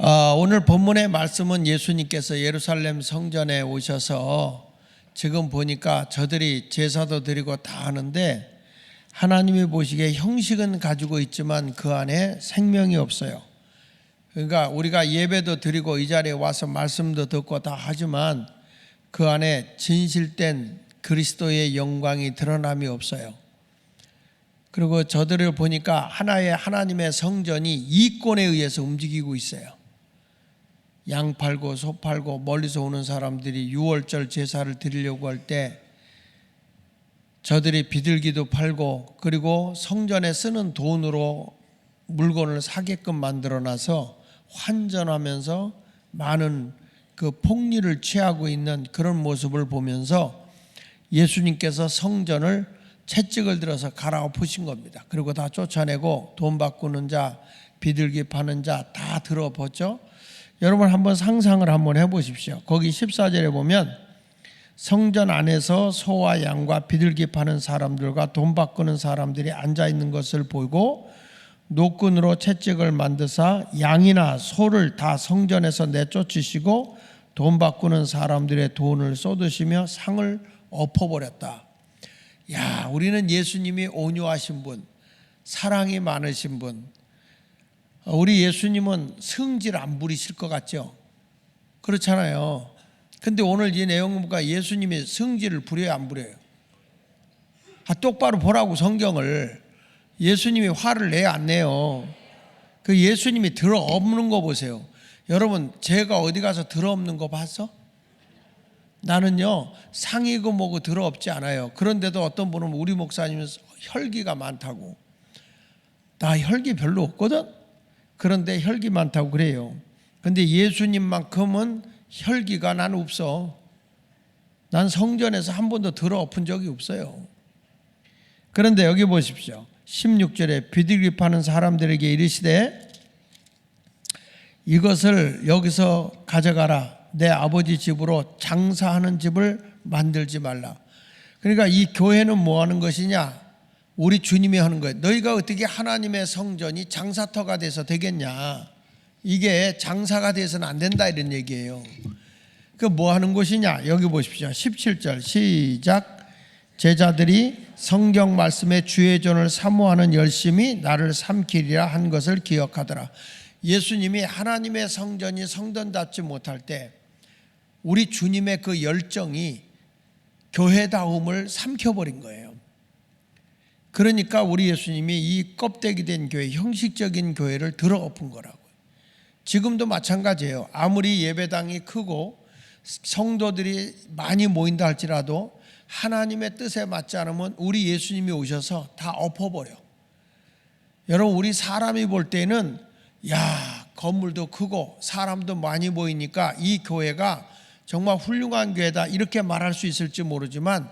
오늘 본문의 말씀은 예수님께서 예루살렘 성전에 오셔서 지금 보니까 저들이 제사도 드리고 다 하는데 하나님이 보시기에 형식은 가지고 있지만 그 안에 생명이 없어요. 그러니까 우리가 예배도 드리고 이 자리에 와서 말씀도 듣고 다 하지만 그 안에 진실된 그리스도의 영광이 드러남이 없어요. 그리고 저들을 보니까 하나의 하나님의 성전이 이권에 의해서 움직이고 있어요. 양 팔고 소 팔고 멀리서 오는 사람들이 유월절 제사를 드리려고 할 때 저들이 비둘기도 팔고 그리고 성전에 쓰는 돈으로 물건을 사게끔 만들어놔서 환전하면서 많은 그 폭리를 취하고 있는 그런 모습을 보면서 예수님께서 성전을 채찍을 들어서 갈아엎으신 겁니다. 그리고 다 쫓아내고 돈 바꾸는 자, 비둘기 파는 자 다 들어버렸죠. 여러분 한번 상상을 한번 해보십시오. 거기 14절에 보면 성전 안에서 소와 양과 비둘기 파는 사람들과 돈 바꾸는 사람들이 앉아있는 것을 보고 노끈으로 채찍을 만드사 양이나 소를 다 성전에서 내쫓으시고 돈 바꾸는 사람들의 돈을 쏟으시며 상을 엎어버렸다. 야, 우리는 예수님이 온유하신 분, 사랑이 많으신 분, 우리 예수님은 성질 안 부리실 것 같죠? 그렇잖아요. 근데 오늘 이 내용은 보니까 예수님이 성질을 부려요, 안 부려요? 똑바로 보라고 성경을. 예수님이 화를 내요, 안 내요? 그 예수님이 들어엎는 거 보세요. 여러분, 제가 어디 가서 들어엎는 거 봤어? 나는요, 상이고 뭐고 들어엎지 않아요. 그런데도 어떤 분은 우리 목사님은 혈기가 많다고. 나 혈기 별로 없거든? 그런데 혈기 많다고 그래요. 근데 예수님만큼은 혈기가 난 없어. 난 성전에서 한 번도 들어엎은 적이 없어요. 그런데 여기 보십시오. 16절에 비둘기 파는 사람들에게 이르시되 이것을 여기서 가져가라. 내 아버지 집으로 장사하는 집을 만들지 말라. 그러니까 이 교회는 뭐 하는 것이냐? 우리 주님이 하는 거예요. 너희가 어떻게 하나님의 성전이 장사터가 돼서 되겠냐? 이게 장사가 돼서는 안 된다 이런 얘기예요. 그 뭐 하는 것이냐? 여기 보십시오. 17절 시작. 제자들이 성경 말씀의 주의존을 사모하는 열심히 나를 삼키리라 한 것을 기억하더라. 예수님이 하나님의 성전이 성전답지 못할 때 우리 주님의 그 열정이 교회다움을 삼켜버린 거예요. 그러니까 우리 예수님이 이 껍데기 된 교회, 형식적인 교회를 들어엎은 거라고요. 지금도 마찬가지예요. 아무리 예배당이 크고 성도들이 많이 모인다 할지라도 하나님의 뜻에 맞지 않으면 우리 예수님이 오셔서 다 엎어버려. 여러분, 우리 사람이 볼 때는 야, 건물도 크고 사람도 많이 모이니까 이 교회가 정말 훌륭한 교회다 이렇게 말할 수 있을지 모르지만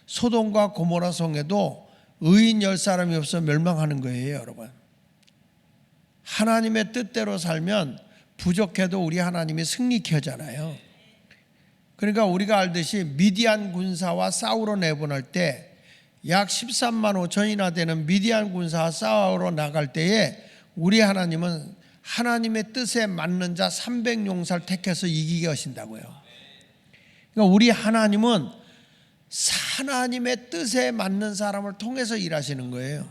소돔과 고모라 성에도 의인 10사람이 없어 멸망하는 거예요, 여러분. 하나님의 뜻대로 살면 부족해도 우리 하나님이 승리케 하잖아요. 그러니까 우리가 알듯이 미디안 군사와 싸우러 내보낼 때 약 13만 5천이나 되는 미디안 군사와 싸우러 나갈 때에 우리 하나님은 하나님의 뜻에 맞는 자 300용사를 택해서 이기게 하신다고요. 그러니까 우리 하나님은 하나님의 뜻에 맞는 사람을 통해서 일하시는 거예요.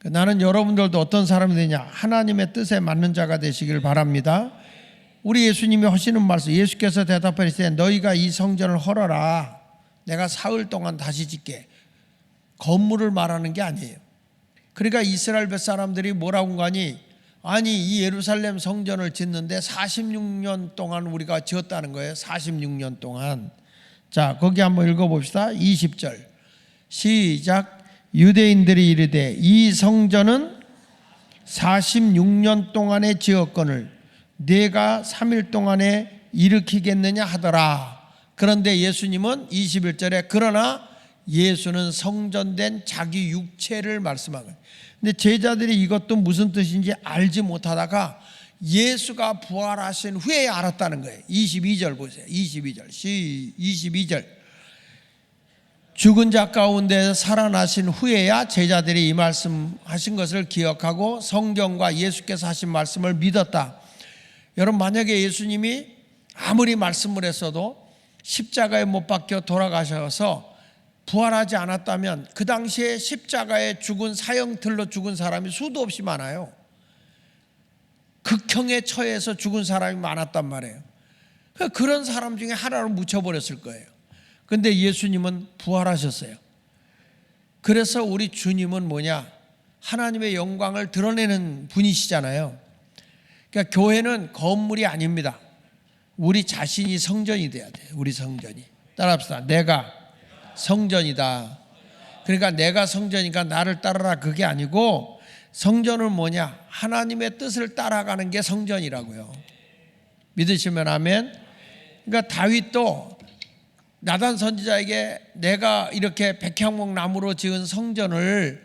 나는 여러분들도 어떤 사람이 되냐? 하나님의 뜻에 맞는 자가 되시길 바랍니다. 우리 예수님이 하시는 말씀, 예수께서 대답하시되 너희가 이 성전을 헐어라. 내가 사흘 동안 다시 짓게. 건물을 말하는 게 아니에요. 그러니까 이스라엘 몇 사람들이 뭐라고 하니? 아니, 이 예루살렘 성전을 짓는데 46년 동안 우리가 지었다는 거예요. 46년 동안. 자, 거기 한번 읽어봅시다. 20절 시작. 유대인들이 이르되 이 성전은 46년 동안에 지었거늘 네가 3일 동안에 일으키겠느냐 하더라. 그런데 예수님은 21절에 그러나 예수는 성전된 자기 육체를 말씀한 거예요. 근데 제자들이 이것도 무슨 뜻인지 알지 못하다가 예수가 부활하신 후에 알았다는 거예요. 22절 보세요. 22절 죽은 자 가운데 살아나신 후에야 제자들이 이 말씀하신 것을 기억하고 성경과 예수께서 하신 말씀을 믿었다. 여러분, 만약에 예수님이 아무리 말씀을 했어도 십자가에 못 박혀 돌아가셔서 부활하지 않았다면 그 당시에 십자가에 죽은 사형틀로 죽은 사람이 수도 없이 많아요. 극형에 처해서 죽은 사람이 많았단 말이에요. 그런 사람 중에 하나로 묻혀버렸을 거예요. 그런데 예수님은 부활하셨어요. 그래서 우리 주님은 뭐냐? 하나님의 영광을 드러내는 분이시잖아요. 그러니까 교회는 건물이 아닙니다. 우리 자신이 성전이 돼야 돼요. 우리 성전이. 따라합시다. 내가 성전이다. 그러니까 내가 성전이니까 나를 따르라, 그게 아니고, 성전은 뭐냐? 하나님의 뜻을 따라가는 게 성전이라고요. 믿으시면 아멘. 그러니까 다윗도 나단 선지자에게 내가 이렇게 백향목 나무로 지은 성전을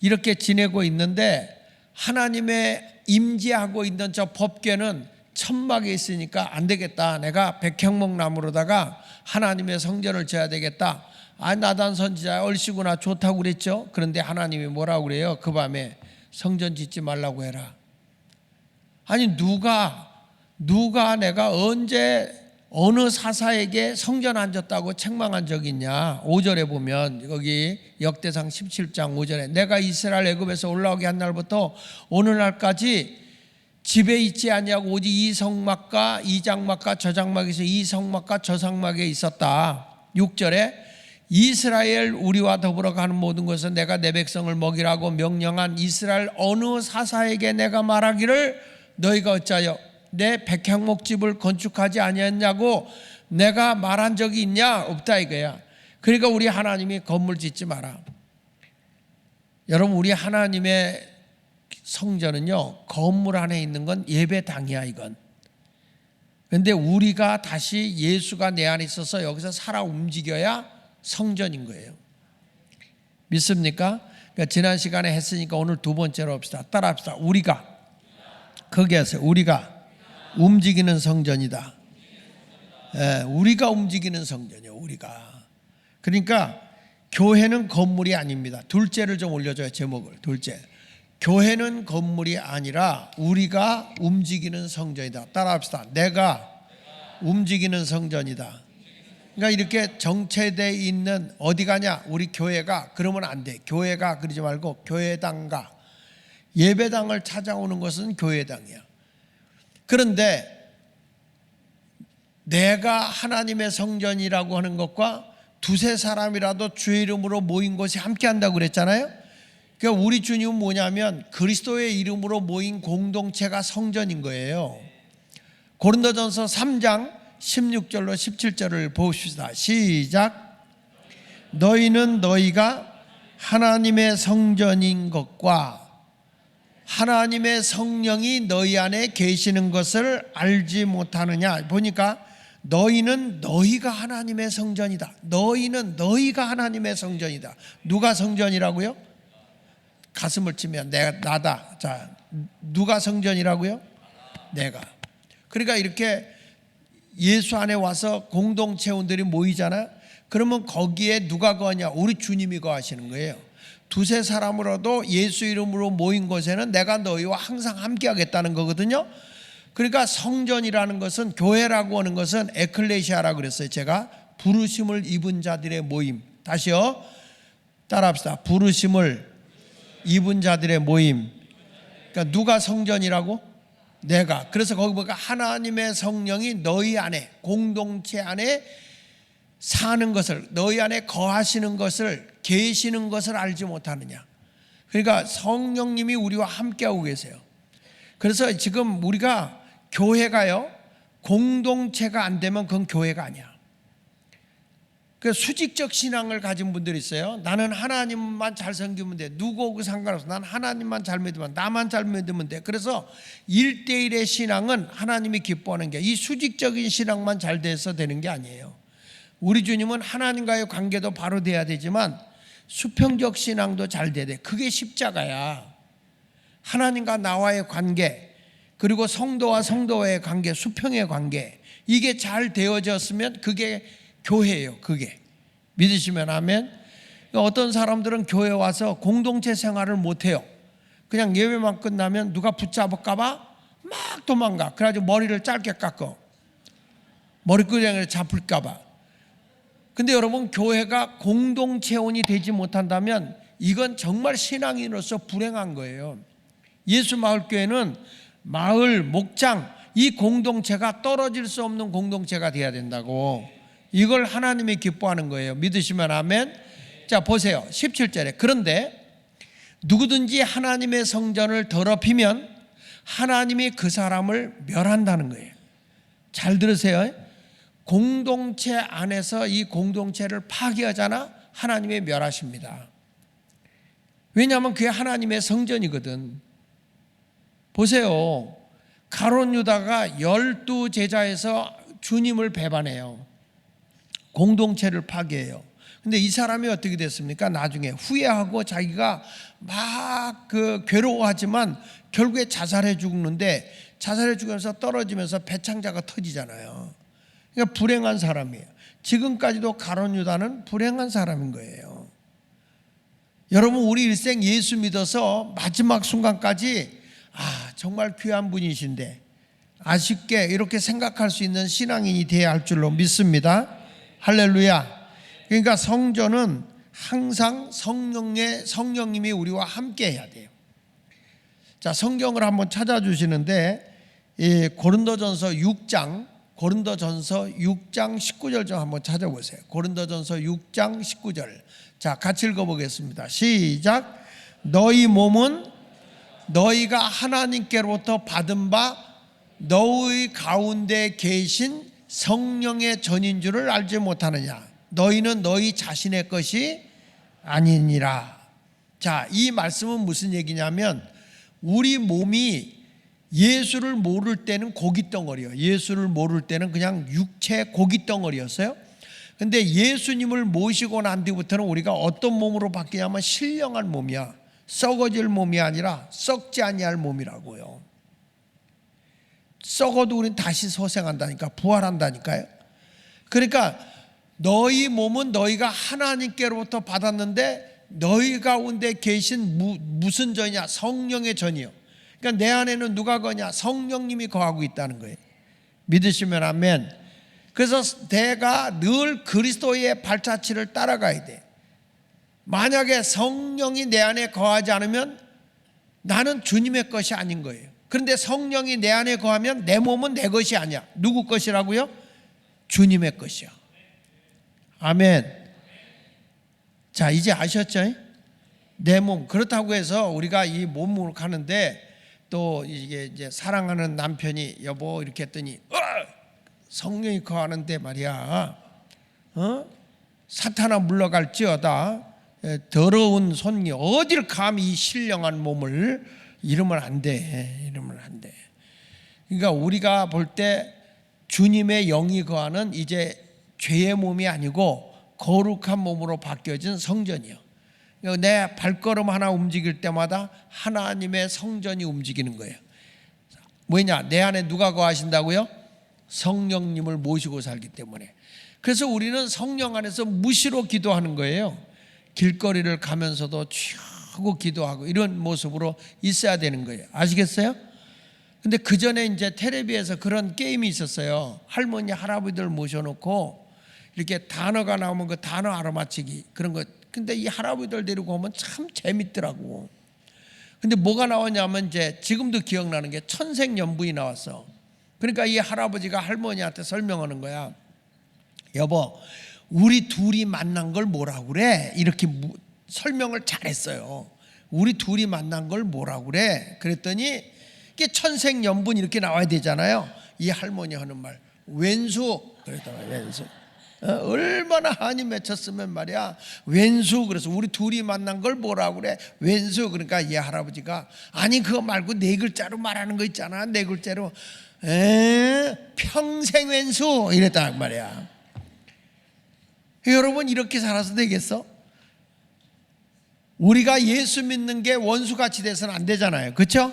이렇게 지내고 있는데 하나님의 임재하고 있는 저 법궤는 천막에 있으니까 안 되겠다. 내가 백향목 나무로다가 하나님의 성전을 지어야 되겠다. 나단 선지자 얼씨구나, 좋다고 그랬죠. 그런데 하나님이 뭐라고 그래요? 그 밤에 성전 짓지 말라고 해라. 아니, 누가 내가 언제 어느 사사에게 성전 안 졌다고 책망한 적이 있냐? 5절에 보면, 여기 역대상 17장 5절에 내가 이스라엘 애굽에서 올라오게 한 날부터 오늘날까지 집에 있지 아니하고 오직 이 성막과 이 장막과 저 장막에서 이 성막과 저 성막에 있었다. 6절에 이스라엘 우리와 더불어 가는 모든 것은 내가 내 백성을 먹이라고 명령한 이스라엘 어느 사사에게 내가 말하기를 너희가 어찌하여 내 백향목집을 건축하지 아니했냐고 내가 말한 적이 있냐? 없다 이거야. 그러니까 우리 하나님이 건물 짓지 마라. 여러분, 우리 하나님의 성전은요, 건물 안에 있는 건 예배당이야 이건. 그런데 우리가 다시 예수가 내 안에 있어서 여기서 살아 움직여야 성전인 거예요. 믿습니까? 그러니까 지난 시간에 했으니까 오늘 두 번째로 합시다. 따라합시다. 우리가, 거기 하세요. 우리가 움직이는 성전이다. 우리가 움직이는 성전이요. 우리가. 그러니까 교회는 건물이 아닙니다. 둘째를 좀 올려줘요. 제목을. 둘째. 교회는 건물이 아니라 우리가 움직이는 성전이다. 따라합시다. 내가 움직이는 성전이다. 그러니까 이렇게 정체되어 있는, 어디 가냐? 우리 교회가. 그러면 안 돼. 교회가 그러지 말고 교회당가. 예배당을 찾아오는 것은 교회당이야. 그런데 내가 하나님의 성전이라고 하는 것과 두세 사람이라도 주의 이름으로 모인 것이 함께 한다고 그랬잖아요. 그러니까 우리 주님은 뭐냐면 그리스도의 이름으로 모인 공동체가 성전인 거예요. 고린도전서 3장 16절로 17절을 보십시다. 시작. 너희는 너희가 하나님의 성전인 것과 하나님의 성령이 너희 안에 계시는 것을 알지 못하느냐. 보니까 너희는 너희가 하나님의 성전이다. 너희는 너희가 하나님의 성전이다. 누가 성전이라고요? 가슴을 치면 나다. 자, 누가 성전이라고요? 내가. 그러니까 이렇게 예수 안에 와서 공동체원들이 모이잖아요. 그러면 거기에 누가 거하냐? 우리 주님이 거하시는 거예요. 두세 사람으로도 예수 이름으로 모인 곳에는 내가 너희와 항상 함께 하겠다는 거거든요. 그러니까 성전이라는 것은, 교회라고 하는 것은 에클레시아라고 그랬어요. 제가 부르심을 입은 자들의 모임. 다시요. 따라합시다. 부르심을 입은 자들의 모임. 그러니까 누가 성전이라고? 내가. 그래서 거기 보니까 하나님의 성령이 너희 안에, 공동체 안에 사는 것을, 너희 안에 거하시는 것을, 계시는 것을 알지 못하느냐. 그러니까 성령님이 우리와 함께하고 계세요. 그래서 지금 우리가 교회가요, 공동체가 안 되면 그건 교회가 아니야. 그 수직적 신앙을 가진 분들이 있어요. 나는 하나님만 잘 섬기면 돼. 누구하고 상관없어. 난 하나님만 잘 믿으면, 나만 잘 믿으면 돼. 그래서 1대1의 신앙은 하나님이 기뻐하는 게, 이 수직적인 신앙만 잘 돼서 되는 게 아니에요. 우리 주님은 하나님과의 관계도 바로 돼야 되지만 수평적 신앙도 잘 돼야 돼. 그게 십자가야. 하나님과 나와의 관계, 그리고 성도와 성도와의 관계, 수평의 관계, 이게 잘 되어졌으면 그게 교회예요. 그게 믿으시면 아멘. 어떤 사람들은 교회 와서 공동체 생활을 못해요. 그냥 예배만 끝나면 누가 붙잡을까봐 막 도망가. 그래가지고 머리를 짧게 깎어. 머리끄댕이를 잡을까봐. 근데 여러분, 교회가 공동체원이 되지 못한다면 이건 정말 신앙인으로서 불행한 거예요. 예수마을교회는 마을, 목장, 이 공동체가 떨어질 수 없는 공동체가 돼야 된다고. 이걸 하나님이 기뻐하는 거예요. 믿으시면 아멘. 자, 보세요. 17절에 그런데 누구든지 하나님의 성전을 더럽히면 하나님이 그 사람을 멸한다는 거예요. 잘 들으세요. 공동체 안에서 이 공동체를 파괴하잖아, 하나님이 멸하십니다. 왜냐하면 그게 하나님의 성전이거든. 보세요. 가룟 유다가 12제자에서 주님을 배반해요. 공동체를 파괴해요. 근데 이 사람이 어떻게 됐습니까? 나중에 후회하고 자기가 막 괴로워하지만 결국에 자살해 죽는데, 자살해 죽으면서 떨어지면서 배창자가 터지잖아요. 그러니까 불행한 사람이에요. 지금까지도 가룟 유다는 불행한 사람인 거예요. 여러분, 우리 일생 예수 믿어서 마지막 순간까지 정말 귀한 분이신데 아쉽게 이렇게 생각할 수 있는 신앙인이 되어야 할 줄로 믿습니다. 할렐루야. 그러니까 성전은 항상 성령님이 우리와 함께 해야 돼요. 자, 성경을 한번 찾아주시는데 고린도전서 6장 19절 좀 한번 찾아보세요. 고린도전서 6장 19절. 자, 같이 읽어보겠습니다. 시작. 너희 몸은 너희가 하나님께로부터 받은 바 너희 가운데 계신 성령의 전인 줄을 알지 못하느냐. 너희는 너희 자신의 것이 아니니라. 자, 이 말씀은 무슨 얘기냐면, 우리 몸이 예수를 모를 때는 고깃덩어리예요. 예수를 모를 때는 그냥 육체 고깃덩어리였어요. 근데 예수님을 모시고 난 뒤부터는 우리가 어떤 몸으로 바뀌냐면 신령한 몸이야. 썩어질 몸이 아니라 썩지 아니할 몸이라고요. 썩어도 우린 다시 소생한다니까, 부활한다니까요. 그러니까 너희 몸은 너희가 하나님께로부터 받았는데 너희 가운데 계신 무슨 전이냐? 성령의 전이요. 그러니까 내 안에는 누가 거냐? 성령님이 거하고 있다는 거예요. 믿으시면 아멘. 그래서 내가 늘 그리스도의 발자취를 따라가야 돼. 만약에 성령이 내 안에 거하지 않으면 나는 주님의 것이 아닌 거예요. 그런데 성령이 내 안에 거하면 내 몸은 내 것이 아니야. 누구 것이라고요? 주님의 것이야. 아멘. 자, 이제 아셨죠? 내 몸. 그렇다고 해서 우리가 이 몸으로 가는데 또 이게 이제 사랑하는 남편이 여보 이렇게 했더니 성령이 거하는데 말이야, 사탄아 물러갈지어다. 더러운 손이 어딜 감히 이 신령한 몸을 이러면 안 돼. 이러면 안 돼. 그러니까 우리가 볼 때 주님의 영이 거하는 이제 죄의 몸이 아니고 거룩한 몸으로 바뀌어진 성전이요. 내 발걸음 하나 움직일 때마다 하나님의 성전이 움직이는 거예요. 뭐냐? 내 안에 누가 거하신다고요? 성령님을 모시고 살기 때문에. 그래서 우리는 성령 안에서 무시로 기도하는 거예요. 길거리를 가면서도 추고 기도하고 이런 모습으로 있어야 되는 거예요. 아시겠어요? 근데 그 전에 이제 텔레비에서 그런 게임이 있었어요. 할머니 할아버지들 모셔놓고 이렇게 단어가 나오면 그 단어 알아맞히기 그런 거. 근데 이 할아버지들 데리고 오면 참 재밌더라고. 근데 뭐가 나오냐면 이제 지금도 기억나는 게 천생연분이 나왔어. 그러니까 이 할아버지가 할머니한테 설명하는 거야. 여보, 우리 둘이 만난 걸 뭐라고 그래? 이렇게 설명을 잘했어요. 우리 둘이 만난 걸 뭐라고 그래? 그랬더니 이게 천생연분 이렇게 나와야 되잖아요. 이 할머니 하는 말, 왼수. 그랬다가 왼수. 얼마나 한이 맺혔으면 말이야. 왼수. 그래서 우리 둘이 만난 걸 뭐라고 그래? 왼수. 그러니까 이 할아버지가 아니 그거 말고 네 글자로 말하는 거 있잖아. 네 글자로 평생 왼수 이랬단 말이야. 여러분, 이렇게 살아서 되겠어? 우리가 예수 믿는 게 원수같이 돼서는 안 되잖아요. 그렇죠?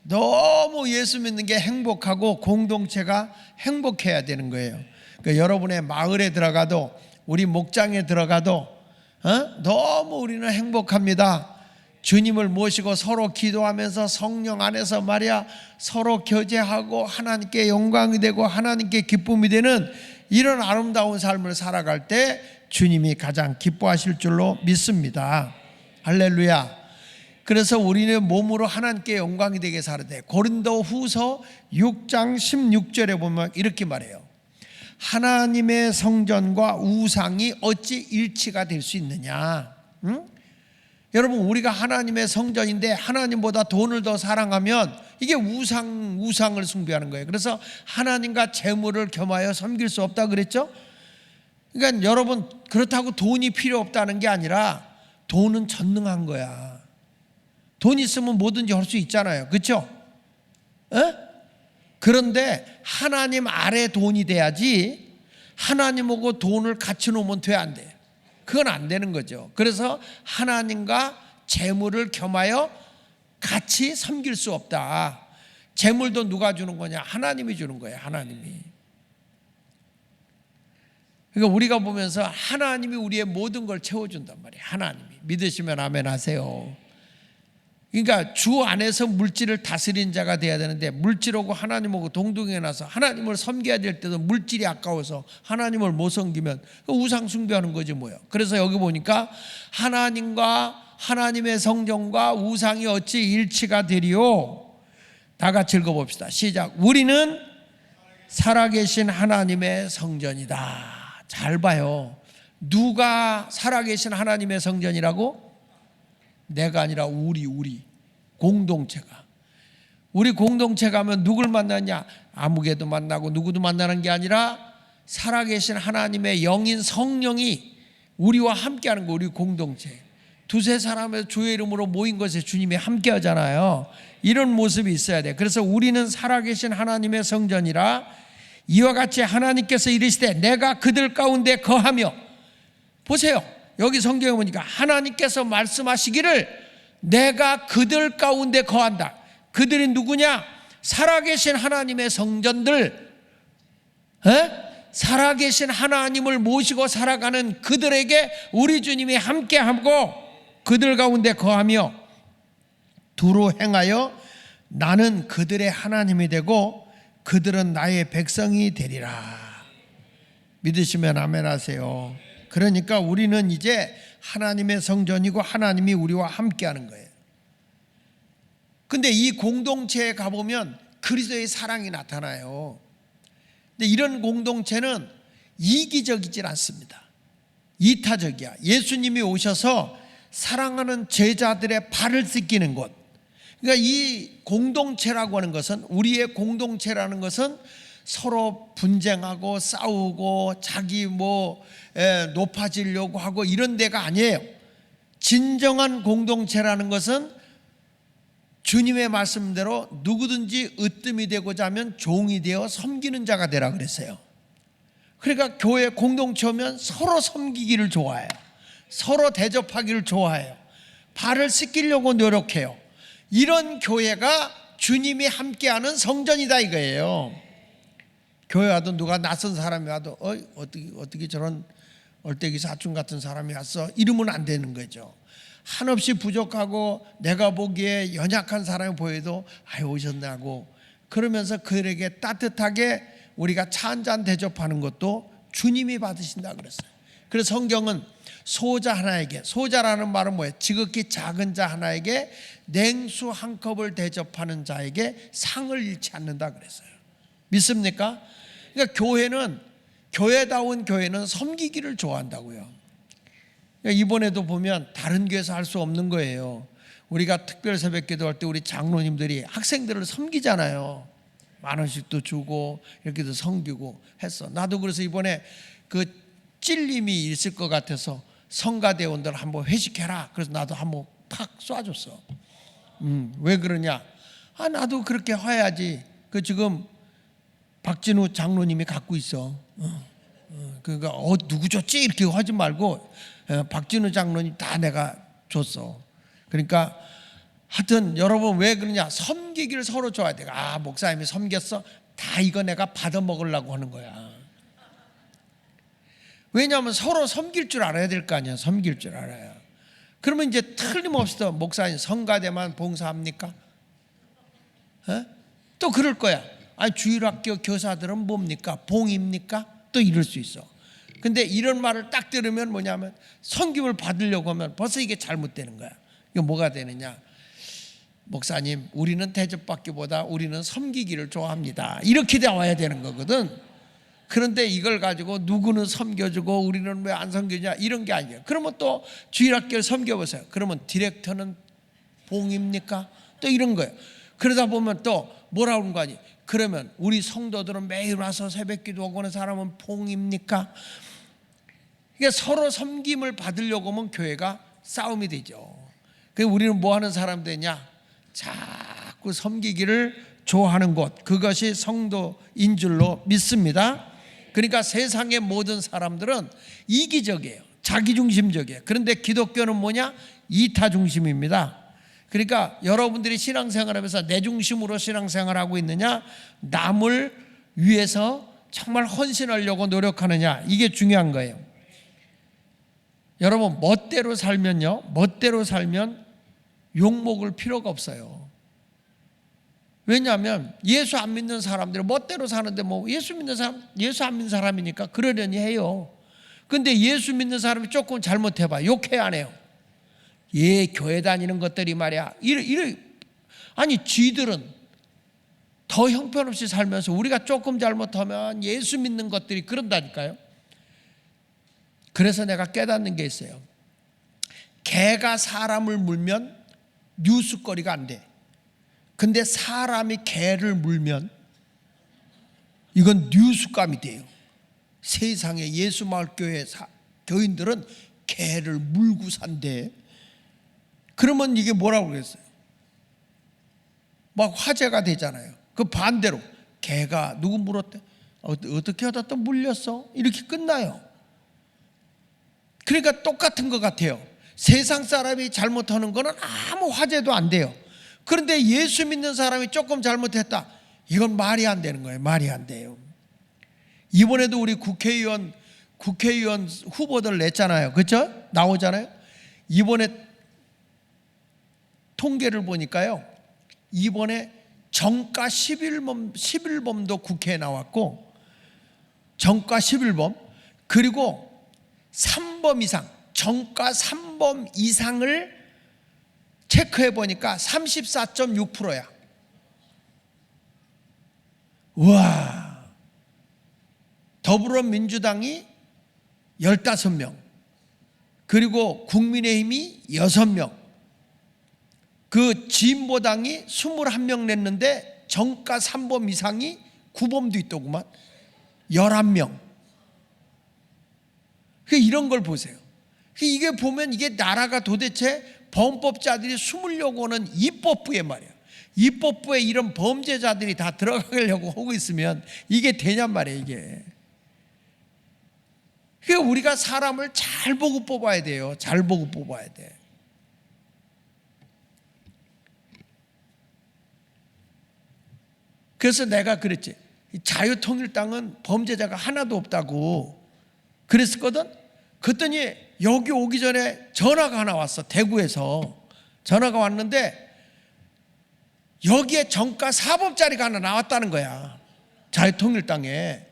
너무 예수 믿는 게 행복하고 공동체가 행복해야 되는 거예요. 그러니까 여러분의 마을에 들어가도 우리 목장에 들어가도 너무 우리는 행복합니다. 주님을 모시고 서로 기도하면서 성령 안에서 말이야 서로 교제하고 하나님께 영광이 되고 하나님께 기쁨이 되는 이런 아름다운 삶을 살아갈 때 주님이 가장 기뻐하실 줄로 믿습니다. 할렐루야. 그래서 우리는 몸으로 하나님께 영광이 되게 살아야 돼. 고린도후서 6장 16절에 보면 이렇게 말해요. 하나님의 성전과 우상이 어찌 일치가 될 수 있느냐? 여러분, 우리가 하나님의 성전인데 하나님보다 돈을 더 사랑하면 이게 우상을 숭배하는 거예요. 그래서 하나님과 재물을 겸하여 섬길 수 없다 그랬죠? 그러니까 여러분, 그렇다고 돈이 필요 없다는 게 아니라 돈은 전능한 거야. 돈 있으면 뭐든지 할 수 있잖아요. 그렇죠? 그런데 하나님 아래 돈이 돼야지 하나님하고 돈을 같이 놓으면 돼, 안 돼? 그건 안 되는 거죠. 그래서 하나님과 재물을 겸하여 같이 섬길 수 없다. 재물도 누가 주는 거냐? 하나님이 주는 거예요. 하나님이. 그러니까 우리가 보면서 하나님이 우리의 모든 걸 채워준단 말이에요. 하나님이. 믿으시면 아멘 하세요. 그러니까 주 안에서 물질을 다스리는 자가 돼야 되는데 물질하고 하나님하고 동등해 놔서 하나님을 섬겨야 될 때도 물질이 아까워서 하나님을 못 섬기면 우상 숭배하는 거지 뭐예요. 그래서 여기 보니까 하나님과 하나님의 성전과 우상이 어찌 일치가 되리요? 다 같이 읽어봅시다. 시작. 우리는 살아계신 하나님의 성전이다. 잘 봐요. 누가 살아계신 하나님의 성전이라고? 내가 아니라 우리 공동체가. 우리 공동체가 하면 누굴 만나냐? 아무개도 만나고 누구도 만나는 게 아니라 살아계신 하나님의 영인 성령이 우리와 함께하는 거. 우리 공동체. 두세 사람의 주의 이름으로 모인 것에 주님이 함께하잖아요. 이런 모습이 있어야 돼. 그래서 우리는 살아계신 하나님의 성전이라 이와 같이 하나님께서 이르시되 내가 그들 가운데 거하며. 보세요. 여기 성경에 보니까 하나님께서 말씀하시기를 내가 그들 가운데 거한다. 그들이 누구냐? 살아계신 하나님의 성전들, 살아계신 하나님을 모시고 살아가는 그들에게 우리 주님이 함께하고 그들 가운데 거하며 두루 행하여 나는 그들의 하나님이 되고 그들은 나의 백성이 되리라. 믿으시면 아멘 하세요. 그러니까 우리는 이제 하나님의 성전이고 하나님이 우리와 함께하는 거예요. 근데 이 공동체에 가보면 그리스도의 사랑이 나타나요. 근데 이런 공동체는 이기적이질 않습니다. 이타적이야. 예수님이 오셔서 사랑하는 제자들의 발을 씻기는 곳. 그러니까 이 공동체라고 하는 것은, 우리의 공동체라는 것은 서로 분쟁하고 싸우고 자기 높아지려고 하고 이런 데가 아니에요. 진정한 공동체라는 것은 주님의 말씀대로 누구든지 으뜸이 되고자 하면 종이 되어 섬기는 자가 되라 그랬어요. 그러니까 교회 공동체 오면 서로 섬기기를 좋아해요. 서로 대접하기를 좋아해요. 발을 씻기려고 노력해요. 이런 교회가 주님이 함께하는 성전이다 이거예요. 교회 와도 누가 낯선 사람이 와도 어떻게 저런 얼떼기 사촌 같은 사람이 왔어? 이러면 안 되는 거죠. 한없이 부족하고 내가 보기에 연약한 사람이 보여도 오셨나고 그러면서 그들에게 따뜻하게 우리가 차 한잔 대접하는 것도 주님이 받으신다 그랬어요. 그래서 성경은 소자 하나에게, 소자라는 말은 뭐예요? 지극히 작은 자 하나에게 냉수 한 컵을 대접하는 자에게 상을 잃지 않는다 그랬어요. 믿습니까? 그러니까 교회다운 교회는 섬기기를 좋아한다고요. 그러니까 이번에도 보면 다른 교회에서 할 수 없는 거예요. 우리가 특별 새벽 기도할 때 우리 장로님들이 학생들을 섬기잖아요. 10,000원씩도 주고 이렇게도 섬기고 했어. 나도 그래서 이번에 그 찔림이 있을 것 같아서 성가대원들 한번 회식해라. 그래서 나도 한번 팍 쏴줬어. 왜 그러냐? 나도 그렇게 해야지. 지금 박진우 장로님이 갖고 있어. 그러니까 누구 줬지? 이렇게 하지 말고 박진우 장로님 다 내가 줬어. 그러니까 하여튼 여러분 왜 그러냐? 섬기기를 서로 줘야 돼. 목사님이 섬겼어? 다 이거 내가 받아 먹으려고 하는 거야. 왜냐하면 서로 섬길 줄 알아야 될 거 아니야. 섬길 줄 알아야. 그러면 이제 틀림없이 또 목사님 성가대만 봉사합니까? 또 그럴 거야. 아니 주일학교 교사들은 뭡니까? 봉입니까? 또 이럴 수 있어. 근데 이런 말을 딱 들으면 뭐냐면 섬김을 받으려고 하면 벌써 이게 잘못되는 거야. 이게 뭐가 되느냐? 목사님, 우리는 대접받기보다 우리는 섬기기를 좋아합니다. 이렇게 나와야 되는 거거든. 그런데 이걸 가지고 누구는 섬겨주고 우리는 왜 안 섬겨주냐 이런 게 아니에요. 그러면 또 주일학교를 섬겨보세요. 그러면 디렉터는 봉입니까? 또 이런 거예요. 그러다 보면 또 뭐라고 그런 거 아니? 그러면 우리 성도들은 매일 와서 새벽기도 하고 하는 사람은 봉입니까? 그러니까 서로 섬김을 받으려고 하면 교회가 싸움이 되죠. 그래서 우리는 뭐 하는 사람 되냐? 자꾸 섬기기를 좋아하는 곳, 그것이 성도인 줄로 믿습니다. 그러니까 세상의 모든 사람들은 이기적이에요. 자기중심적이에요. 그런데 기독교는 뭐냐? 이타중심입니다. 그러니까 여러분들이 신앙생활하면서 내 중심으로 신앙생활하고 있느냐, 남을 위해서 정말 헌신하려고 노력하느냐, 이게 중요한 거예요. 여러분 멋대로 살면요, 멋대로 살면 욕먹을 필요가 없어요. 왜냐하면 예수 안 믿는 사람들이 멋대로 사는데 뭐 예수 믿는 사람, 예수 안 믿는 사람이니까 그러려니 해요. 근데 예수 믿는 사람이 조금 잘못해봐, 욕해 안 해요? 예, 교회 다니는 것들이 말이야. 아니 쥐들은 더 형편없이 살면서 우리가 조금 잘못하면 예수 믿는 것들이 그런다니까요. 그래서 내가 깨닫는 게 있어요. 개가 사람을 물면 뉴스거리가 안 돼. 근데 사람이 개를 물면 이건 뉴스감이 돼요. 세상에 예수마을교회 교인들은 개를 물고 산대. 그러면 이게 뭐라고 그랬어요? 막 화제가 되잖아요. 그 반대로 개가 누구 물었대? 어떻게 하다 또 물렸어? 이렇게 끝나요. 그러니까 똑같은 것 같아요. 세상 사람이 잘못하는 거는 아무 화제도 안 돼요. 그런데 예수 믿는 사람이 조금 잘못했다, 이건 말이 안 되는 거예요. 말이 안 돼요. 이번에도 우리 국회의원 후보들 냈잖아요. 그렇죠? 나오잖아요. 이번에 통계를 보니까요, 이번에 정가 11범도 국회에 나왔고, 정가 11범, 그리고 3범 이상, 정가 3범 이상을 체크해 보니까 34.6%야. 우와. 더불어민주당이 15명, 그리고 국민의힘이 6명, 그 진보당이 21명 냈는데 정가 3범 이상이 9범도 있더구만. 11명. 이런 걸 보세요. 이게 보면 이게 나라가 도대체 범법자들이 숨으려고 하는 입법부에 말이야. 입법부에 이런 범죄자들이 다 들어가려고 하고 있으면 이게 되냔 말이에요. 이게. 그러니까 우리가 사람을 잘 보고 뽑아야 돼요. 잘 보고 뽑아야 돼. 그래서 내가 그랬지. 자유통일당은 범죄자가 하나도 없다고 그랬었거든. 그랬더니 여기 오기 전에 전화가 하나 왔어. 대구에서 전화가 왔는데 여기에 정가 4범짜리가 하나 나왔다는 거야, 자유통일당에.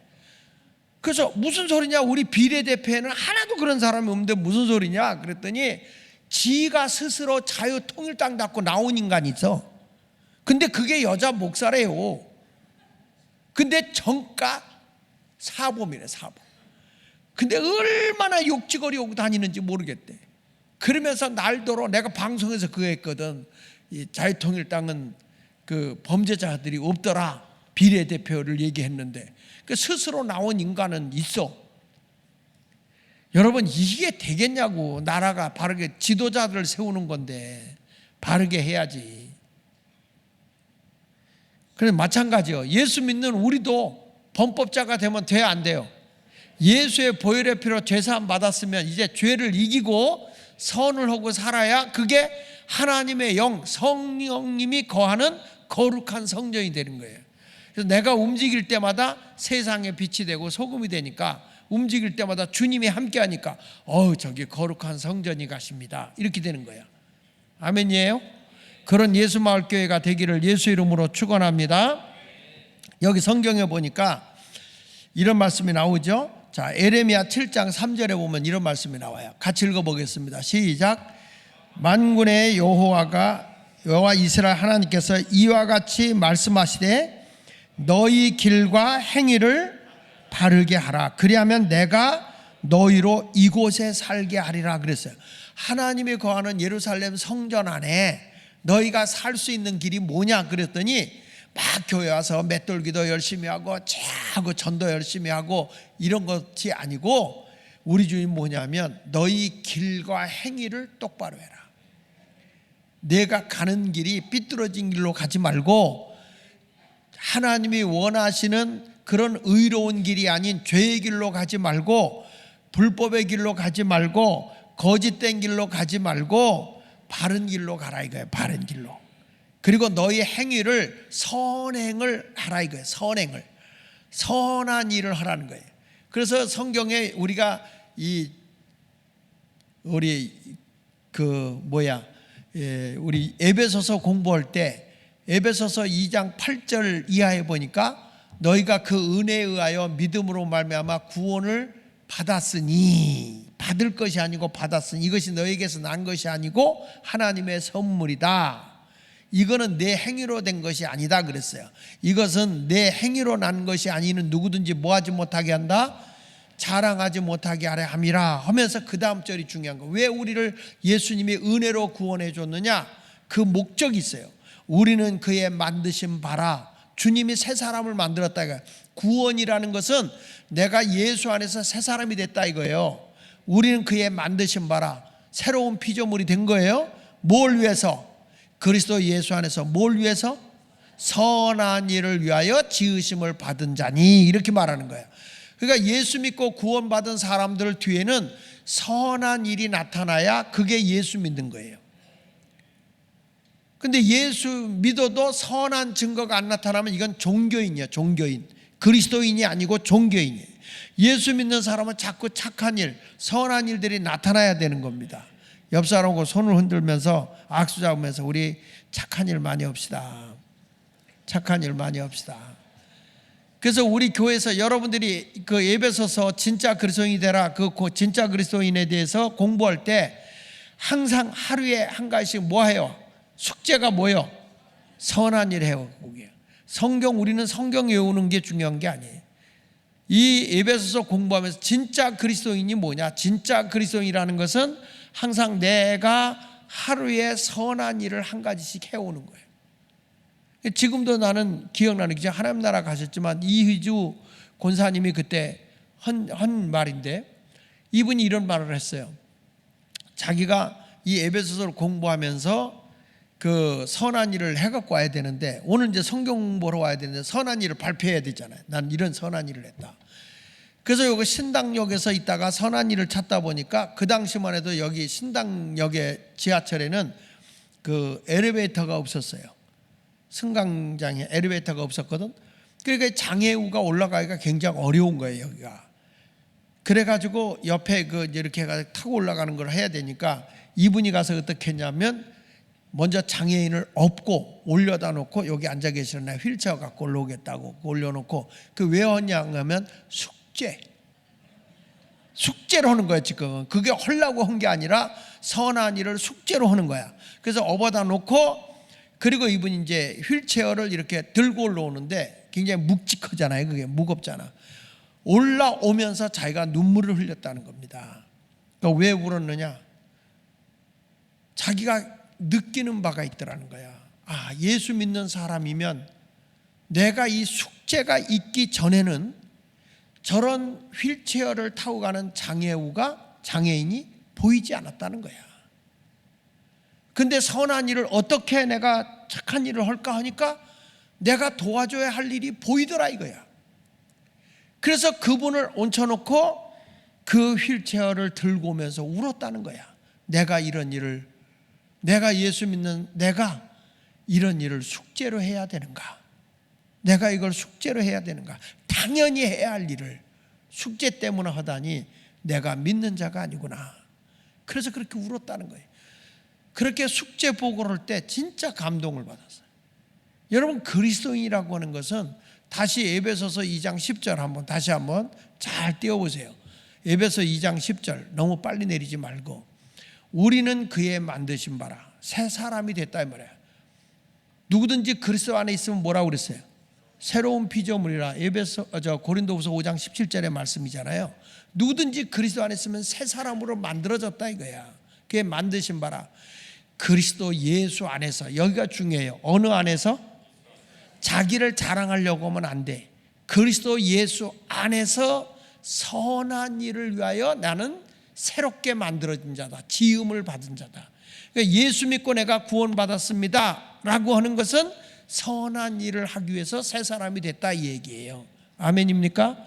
그래서 무슨 소리냐, 우리 비례대표에는 하나도 그런 사람이 없는데 무슨 소리냐 그랬더니 지가 스스로 자유통일당답고 나온 인간이 있어. 근데 그게 여자 목사래요. 근데 정가 4범이래, 4범. 근데 얼마나 욕지거리 오고 다니는지 모르겠대. 그러면서 날도로 내가 방송에서 그거 했거든. 이 자유통일당은 그 범죄자들이 없더라, 비례대표를 얘기했는데 그 스스로 나온 인간은 있어. 여러분 이게 되겠냐고. 나라가 바르게 지도자들을 세우는 건데 바르게 해야지. 그래서 마찬가지요. 예수 믿는 우리도 범법자가 되면 돼야 안 돼요? 예수의 보혈의 피로 죄사함 받았으면 이제 죄를 이기고 선을 하고 살아야 그게 하나님의 영, 성령님이 거하는 거룩한 성전이 되는 거예요. 그래서 내가 움직일 때마다 세상에 빛이 되고 소금이 되니까 움직일 때마다 주님이 함께하니까 저기 거룩한 성전이 가십니다. 이렇게 되는 거야. 아멘이에요? 그런 예수마을교회가 되기를 예수 이름으로 축원합니다. 여기 성경에 보니까 이런 말씀이 나오죠. 자, 에레미야 7장 3절에 보면 이런 말씀이 나와요. 같이 읽어보겠습니다. 시작. 만군의 여호와 이스라엘 하나님께서 이와 같이 말씀하시되 너희 길과 행위를 바르게 하라. 그리하면 내가 너희로 이곳에 살게 하리라 그랬어요. 하나님이 거하는 예루살렘 성전 안에 너희가 살 수 있는 길이 뭐냐 그랬더니 막 교회 와서 맷돌기도 열심히 하고 하고 전도 열심히 하고 이런 것이 아니고 우리 주님 뭐냐면 너희 길과 행위를 똑바로 해라. 내가 가는 길이 삐뚤어진 길로 가지 말고 하나님이 원하시는 그런 의로운 길이 아닌 죄의 길로 가지 말고 불법의 길로 가지 말고 거짓된 길로 가지 말고 바른 길로 가라 이거예요. 바른 길로. 그리고 너희 행위를 선행을 하라 이거예요. 선행을. 선한 일을 하라는 거예요. 그래서 성경에 우리가 우리 에베소서 공부할 때 에베소서 2장 8절 이하에 보니까 너희가 그 은혜에 의하여 믿음으로 말미암아 구원을 받았으니 받을 것이 아니고 받았으니 이것이 너희에게서 난 것이 아니고 하나님의 선물이다. 이거는 내 행위로 된 것이 아니다 그랬어요. 이것은 내 행위로 난 것이 아니는 누구든지 뭐하지 못하게 한다? 자랑하지 못하게 하려 함이라 하면서 그 다음 절이 중요한 거. 왜 우리를 예수님이 은혜로 구원해 줬느냐? 그 목적이 있어요. 우리는 그의 만드신 바라. 주님이 새 사람을 만들었다 이거예요. 구원이라는 것은 내가 예수 안에서 새 사람이 됐다 이거예요. 우리는 그의 만드신 바라 새로운 피조물이 된 거예요. 뭘 위해서? 그리스도 예수 안에서 뭘 위해서? 선한 일을 위하여 지으심을 받은 자니 이렇게 말하는 거예요. 그러니까 예수 믿고 구원받은 사람들 뒤에는 선한 일이 나타나야 그게 예수 믿는 거예요. 근데 예수 믿어도 선한 증거가 안 나타나면 이건 종교인이야. 종교인. 그리스도인이 아니고 종교인이에요. 예수 믿는 사람은 자꾸 착한 일, 선한 일들이 나타나야 되는 겁니다. 옆 사람하고 손을 흔들면서 악수 잡으면서 우리 착한 일 많이 합시다. 착한 일 많이 합시다. 그래서 우리 교회에서 여러분들이 그 에베소서 진짜 그리스도인이 되라 그 진짜 그리스도인에 대해서 공부할 때 항상 하루에 한 가지씩 뭐 해요? 숙제가 뭐예요? 선한 일 해요. 우리는 성경 외우는 게 중요한 게 아니에요. 이 에베소서 공부하면서 진짜 그리스도인이 뭐냐? 진짜 그리스도인이라는 것은 항상 내가 하루에 선한 일을 한 가지씩 해오는 거예요. 지금도 나는 기억나는 게 하나님 나라 가셨지만 이휘주 권사님이 그때 한 말인데 이분이 이런 말을 했어요. 자기가 이 에베소서를 공부하면서 그 선한 일을 해갖고 와야 되는데 오늘 이제 성경 보러 와야 되는데 선한 일을 발표해야 되잖아요. 난 이런 선한 일을 했다. 그래서 여기 신당역에서 있다가 선한 일을 찾다 보니까 그 당시만 해도 여기 신당역의 지하철에는 그 엘리베이터가 없었어요. 승강장에 엘리베이터가 없었거든. 그러니까 장애우가 올라가기가 굉장히 어려운 거예요, 여기가. 그래가지고 옆에 이렇게 타고 올라가는 걸 해야 되니까 이분이 가서 어떻게 했냐면 먼저 장애인을 업고 올려다 놓고 여기 앉아 계시는 날 휠체어 갖고 올라오겠다고 올려놓고 그 왜 하냐면 숙제로 하는 거야 지금. 그게 하려고 한 게 아니라 선한 일을 숙제로 하는 거야. 그래서 업어다 놓고 그리고 이분이 이제 휠체어를 이렇게 들고 올라오는데 굉장히 묵직하잖아요. 그게 무겁잖아. 올라오면서 자기가 눈물을 흘렸다는 겁니다. 그러니까 왜 울었느냐? 자기가 느끼는 바가 있더라는 거야. 아, 예수 믿는 사람이면 내가 이 숙제가 있기 전에는 저런 휠체어를 타고 가는 장애인이 보이지 않았다는 거야. 근데 선한 일을 어떻게 내가 착한 일을 할까 하니까 내가 도와줘야 할 일이 보이더라 이거야. 그래서 그분을 얹혀놓고 그 휠체어를 들고 오면서 울었다는 거야. 내가 예수 믿는 내가 이런 일을 숙제로 해야 되는가? 내가 이걸 숙제로 해야 되는가? 당연히 해야 할 일을 숙제 때문에 하다니 내가 믿는 자가 아니구나. 그래서 그렇게 울었다는 거예요. 그렇게 숙제 보고를 할 때 진짜 감동을 받았어요. 여러분, 그리스도인이라고 하는 것은 다시 에베소서 2장 10절 다시 한번 잘 띄워보세요. 에베소 2장 10절 너무 빨리 내리지 말고, 우리는 그의 만드신 바라 새 사람이 됐다 이 말이에요. 누구든지 그리스도 안에 있으면 뭐라고 그랬어요? 새로운 피조물이라. 고린도후서 5장 17절의 말씀이잖아요. 누구든지 그리스도 안에 있으면 새 사람으로 만들어졌다 이거야. 그게 만드신 바라 그리스도 예수 안에서. 여기가 중요해요. 어느 안에서? 자기를 자랑하려고 하면 안 돼. 그리스도 예수 안에서 선한 일을 위하여 나는 새롭게 만들어진 자다. 지음을 받은 자다. 그러니까 예수 믿고 내가 구원받았습니다 라고 하는 것은 선한 일을 하기 위해서 새 사람이 됐다 이 얘기예요. 아멘입니까?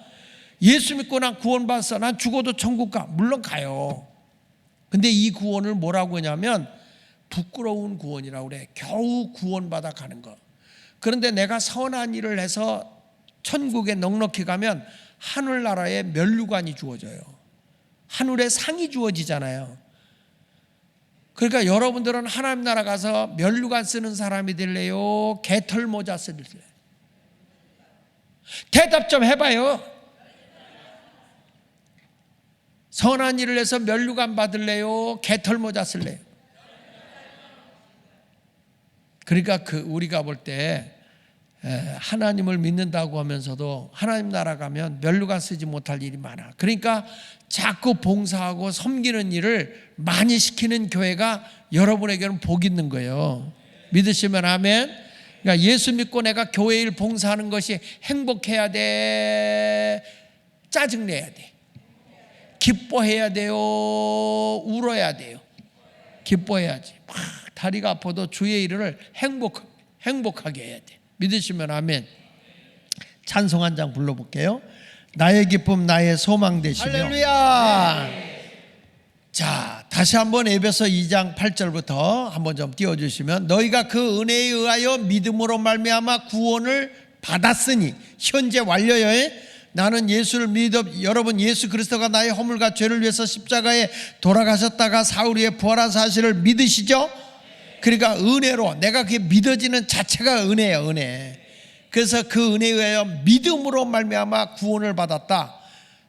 예수 믿고 난 구원받았어. 난 죽어도 천국 가. 물론 가요. 근데 이 구원을 뭐라고 하냐면 부끄러운 구원이라고 그래. 겨우 구원받아 가는 거. 그런데 내가 선한 일을 해서 천국에 넉넉히 가면 하늘나라에 면류관이 주어져요. 하늘에 상이 주어지잖아요. 그러니까 여러분들은 하나님 나라 가서 면류관 쓰는 사람이 될래요? 개털 모자 쓸래요? 대답 좀 해봐요. 선한 일을 해서 면류관 받을래요? 개털 모자 쓸래요? 그러니까 우리가 볼 때 하나님을 믿는다고 하면서도 하나님 나라 가면 면류관 쓰지 못할 일이 많아. 그러니까 자꾸 봉사하고 섬기는 일을 많이 시키는 교회가 여러분에게는 복 있는 거예요. 믿으시면 아멘. 그러니까 예수 믿고 내가 교회 일 봉사하는 것이 행복해야 돼? 짜증내야 돼? 기뻐해야 돼요? 울어야 돼요? 기뻐해야지. 막 다리가 아파도 주의 일을 행복하게 해야 돼. 믿으시면 아멘. 찬송 한 장 불러볼게요. 나의 기쁨 나의 소망 되시며. 할렐루야. 자, 다시 한번 에베소 2장 8절부터 한번 좀 띄워주시면, 너희가 그 은혜에 의하여 믿음으로 말미암아 구원을 받았으니. 현재 완료예요. 나는 예수를 믿어. 여러분, 예수 그리스도가 나의 허물과 죄를 위해서 십자가에 돌아가셨다가 사흘 후에 부활한 사실을 믿으시죠? 그러니까 은혜로, 내가 그게 믿어지는 자체가 은혜예요. 은혜. 그래서 그 은혜에 의하여 믿음으로 말미암아 구원을 받았다.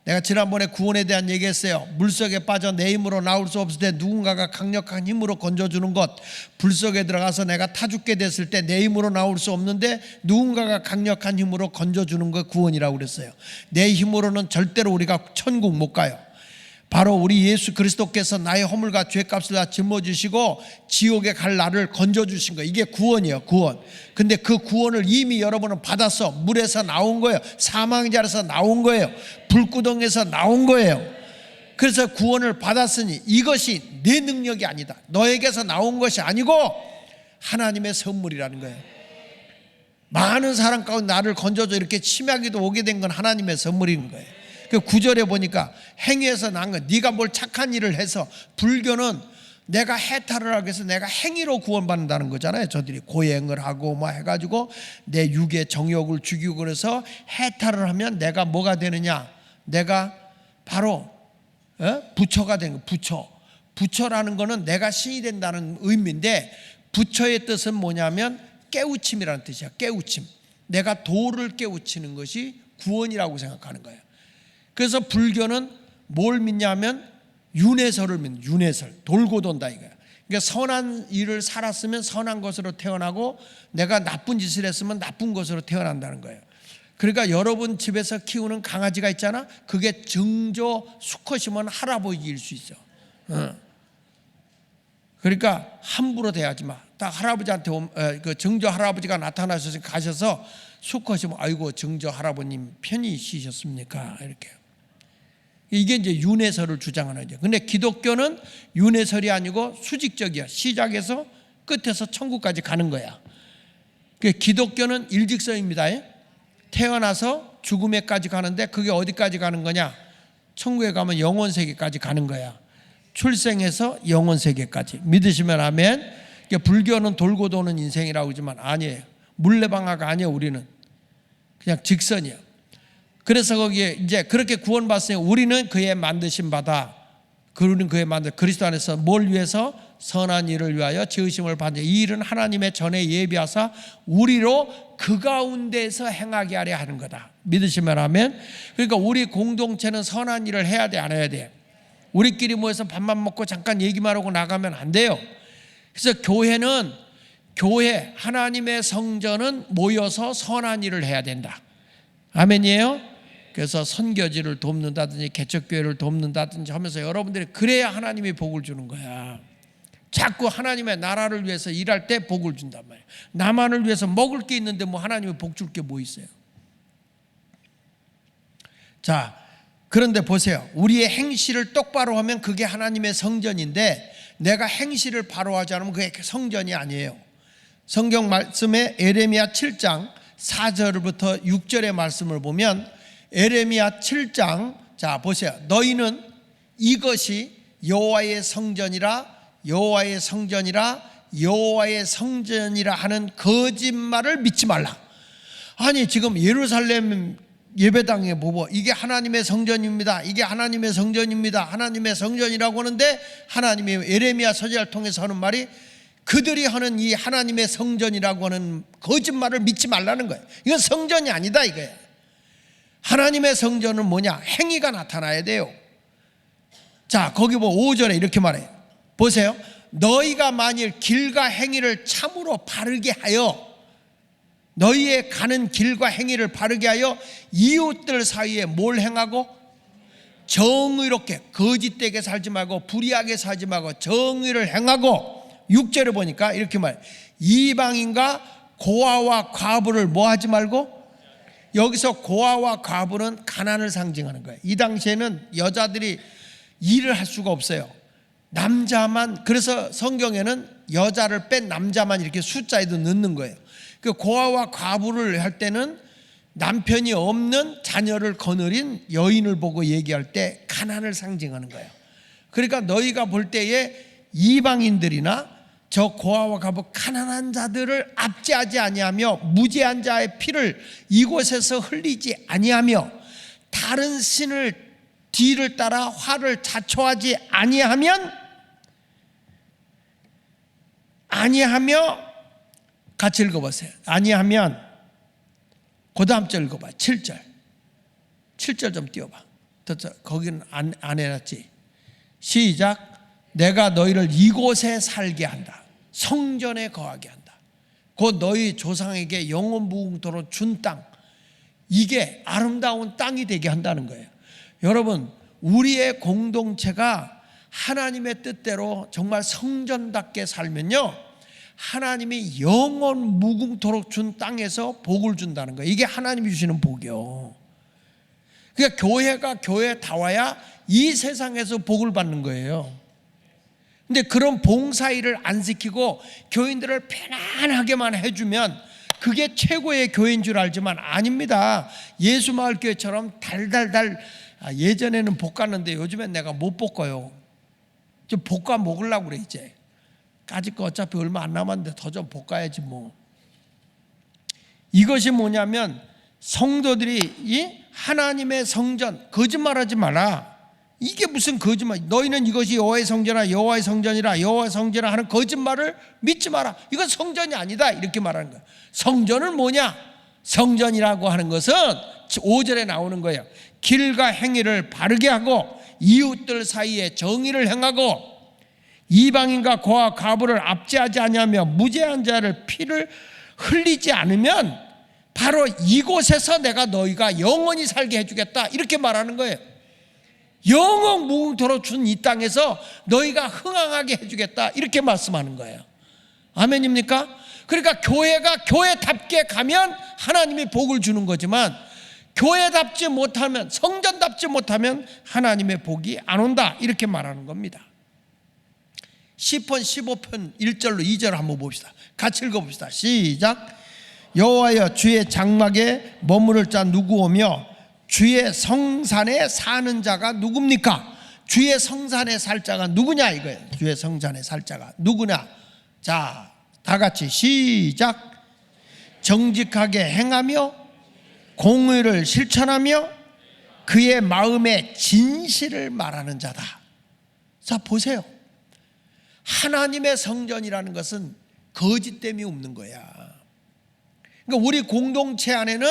내가 지난번에 구원에 대한 얘기했어요. 물속에 빠져 내 힘으로 나올 수 없을 때 누군가가 강력한 힘으로 건져주는 것. 불속에 들어가서 내가 타 죽게 됐을 때 내 힘으로 나올 수 없는데 누군가가 강력한 힘으로 건져주는 것 구원이라고 그랬어요. 내 힘으로는 절대로 우리가 천국 못 가요. 바로 우리 예수 그리스도께서 나의 허물과 죄값을 다 짊어지시고 지옥에 갈 나를 건져주신 거예요. 이게 구원이에요. 구원. 근데 그 구원을 이미 여러분은 받아서 물에서 나온 거예요. 사망자에서 나온 거예요. 불구덩이에서 나온 거예요. 그래서 구원을 받았으니 이것이 내 능력이 아니다. 너에게서 나온 것이 아니고 하나님의 선물이라는 거예요. 많은 사람 가운데 나를 건져줘 이렇게 치매기도 오게 된 건 하나님의 선물인 거예요. 그 9절에 보니까 행위에서 난 거. 네가 뭘 착한 일을 해서, 불교는 내가 해탈을 하기 위해서 내가 행위로 구원받는다는 거잖아요. 저들이 고행을 하고 뭐 해가지고 내 육의 정욕을 죽이고 그래서 해탈을 하면 내가 뭐가 되느냐? 내가 바로 부처가 되는 거. 부처라는 거는 내가 신이 된다는 의미인데, 부처의 뜻은 뭐냐면 깨우침이라는 뜻이야. 깨우침. 내가 도를 깨우치는 것이 구원이라고 생각하는 거예요. 그래서 불교는 뭘 믿냐면 윤회설을 믿는, 윤회설. 돌고 돈다 이거야. 그러니까 선한 일을 살았으면 선한 것으로 태어나고 내가 나쁜 짓을 했으면 나쁜 것으로 태어난다는 거예요. 그러니까 여러분 집에서 키우는 강아지가 있잖아. 그게 증조 수컷이면 할아버지일 수 있어. 그러니까 함부로 대하지 마. 딱 할아버지한테 그 증조 할아버지가 나타나셔서 가셔서 수컷이면 아이고 증조 할아버님 편히 쉬셨습니까? 이렇게. 이게 이제 윤회설을 주장하는 거죠. 근데 기독교는 윤회설이 아니고 수직적이야. 시작에서 끝에서 천국까지 가는 거야. 기독교는 일직선입니다. 태어나서 죽음에까지 가는데 그게 어디까지 가는 거냐? 천국에 가면 영원세계까지 가는 거야. 출생해서 영원세계까지. 믿으시면 아멘. 불교는 돌고 도는 인생이라고 하지만 아니에요. 물레방아가 아니에요. 우리는 그냥 직선이에요. 그래서 거기에 이제 그렇게 구원받으니 우리는 그의 만드신 바다. 그는 그의 그리스도 안에서 뭘 위해서? 선한 일을 위하여 지으심을 받는 이 일은 하나님의 전에 예비하사 우리로 그 가운데서 행하게 하려 하는 거다. 믿으시면 아멘. 그러니까 우리 공동체는 선한 일을 해야 돼, 안 해야 돼? 우리끼리 모여서 밥만 먹고 잠깐 얘기만 하고 나가면 안 돼요. 그래서 교회 하나님의 성전은 모여서 선한 일을 해야 된다. 아멘이에요. 그래서 선교지를 돕는다든지 개척교회를 돕는다든지 하면서 여러분들이 그래야 하나님이 복을 주는 거야. 자꾸 하나님의 나라를 위해서 일할 때 복을 준단 말이에요. 나만을 위해서 먹을 게 있는데 뭐 하나님이 복 줄 게 뭐 있어요? 자, 그런데 보세요. 우리의 행실을 똑바로 하면 그게 하나님의 성전인데 내가 행실을 바로 하지 않으면 그게 성전이 아니에요. 성경 말씀에 에레미야 7장 4절부터 6절의 말씀을 보면 에레미야 7장, 자 보세요. 너희는 이것이 여호와의 성전이라 여호와의 성전이라 여호와의 성전이라 하는 거짓말을 믿지 말라. 아니 지금 예루살렘 예배당에 보고 이게 하나님의 성전입니다. 이게 하나님의 성전입니다. 하나님의 성전이라고 하는데 하나님이 에레미야 서지를 통해서 하는 말이 그들이 하는 이 하나님의 성전이라고 하는 거짓말을 믿지 말라는 거예요. 이건 성전이 아니다 이거예요. 하나님의 성전은 뭐냐? 행위가 나타나야 돼요. 자, 거기 뭐 5절에 이렇게 말해요. 보세요. 너희가 만일 길과 행위를 참으로 바르게 하여 너희의 가는 길과 행위를 바르게 하여 이웃들 사이에 뭘 행하고? 정의롭게 거짓되게 살지 말고 불의하게 살지 말고 정의를 행하고 6절에 보니까 이렇게 말해요. 이방인과 고아와 과부를 뭐 하지 말고? 여기서 고아와 과부는 가난을 상징하는 거예요. 이 당시에는 여자들이 일을 할 수가 없어요. 남자만, 그래서 성경에는 여자를 뺀 남자만 이렇게 숫자에도 넣는 거예요. 그 고아와 과부를 할 때는 남편이 없는 자녀를 거느린 여인을 보고 얘기할 때 가난을 상징하는 거예요. 그러니까 너희가 볼 때에 이방인들이나 저 고아와 과부 가난한 자들을 압제하지 아니하며 무죄한 자의 피를 이곳에서 흘리지 아니하며 다른 신을 뒤를 따라 화를 자초하지 아니하며 같이 읽어보세요. 아니하면 그 다음 절 읽어봐. 7절 7절 좀 띄워봐. 거기는 안 해놨지. 시작. 내가 너희를 이곳에 살게 한다. 성전에 거하게 한다. 곧 너희 조상에게 영원 무궁토록 준 땅, 이게 아름다운 땅이 되게 한다는 거예요. 여러분, 우리의 공동체가 하나님의 뜻대로 정말 성전답게 살면요, 하나님이 영원 무궁토록 준 땅에서 복을 준다는 거예요. 이게 하나님이 주시는 복이요. 그러니까 교회가 교회다워야 이 세상에서 복을 받는 거예요. 근데 그런 봉사일을 안 시키고 교인들을 편안하게만 해주면 그게 최고의 교회인 줄 알지만 아닙니다. 예수마을교회처럼 달달달, 예전에는 볶았는데 요즘엔 내가 못 볶아요. 좀 볶아 먹으려고 그래. 이제 까짓 거 어차피 얼마 안 남았는데 더 좀 볶아야지 뭐. 이것이 뭐냐면 성도들이 이 하나님의 성전, 거짓말하지 마라. 이게 무슨 거짓말? 너희는 이것이 여호와의 성전이라 여호와의 성전이라 여호와의 성전이라 하는 거짓말을 믿지 마라. 이건 성전이 아니다 이렇게 말하는 거야. 성전은 뭐냐? 성전이라고 하는 것은 5절에 나오는 거예요. 길과 행위를 바르게 하고 이웃들 사이에 정의를 행하고 이방인과 고아 과부를 압제하지 아니하며 무죄한 자를 피를 흘리지 않으면 바로 이곳에서 내가 너희가 영원히 살게 해주겠다 이렇게 말하는 거예요. 영원 무궁토록 준 이 땅에서 너희가 흥황하게 해주겠다 이렇게 말씀하는 거예요. 아멘입니까? 그러니까 교회가 교회답게 가면 하나님이 복을 주는 거지만 교회답지 못하면, 성전답지 못하면 하나님의 복이 안 온다 이렇게 말하는 겁니다. 시편 15편 1절로 2절 한번 봅시다. 같이 읽어봅시다. 시작. 여호와여, 주의 장막에 머무를 자 누구오며 주의 성산에 사는 자가 누굽니까? 주의 성산에 살 자가 누구냐 이거예요. 주의 성산에 살 자가 누구냐? 자, 다 같이 시작. 정직하게 행하며 공의를 실천하며 그의 마음의 진실을 말하는 자다. 자, 보세요. 하나님의 성전이라는 것은 거짓됨이 없는 거야. 그러니까 우리 공동체 안에는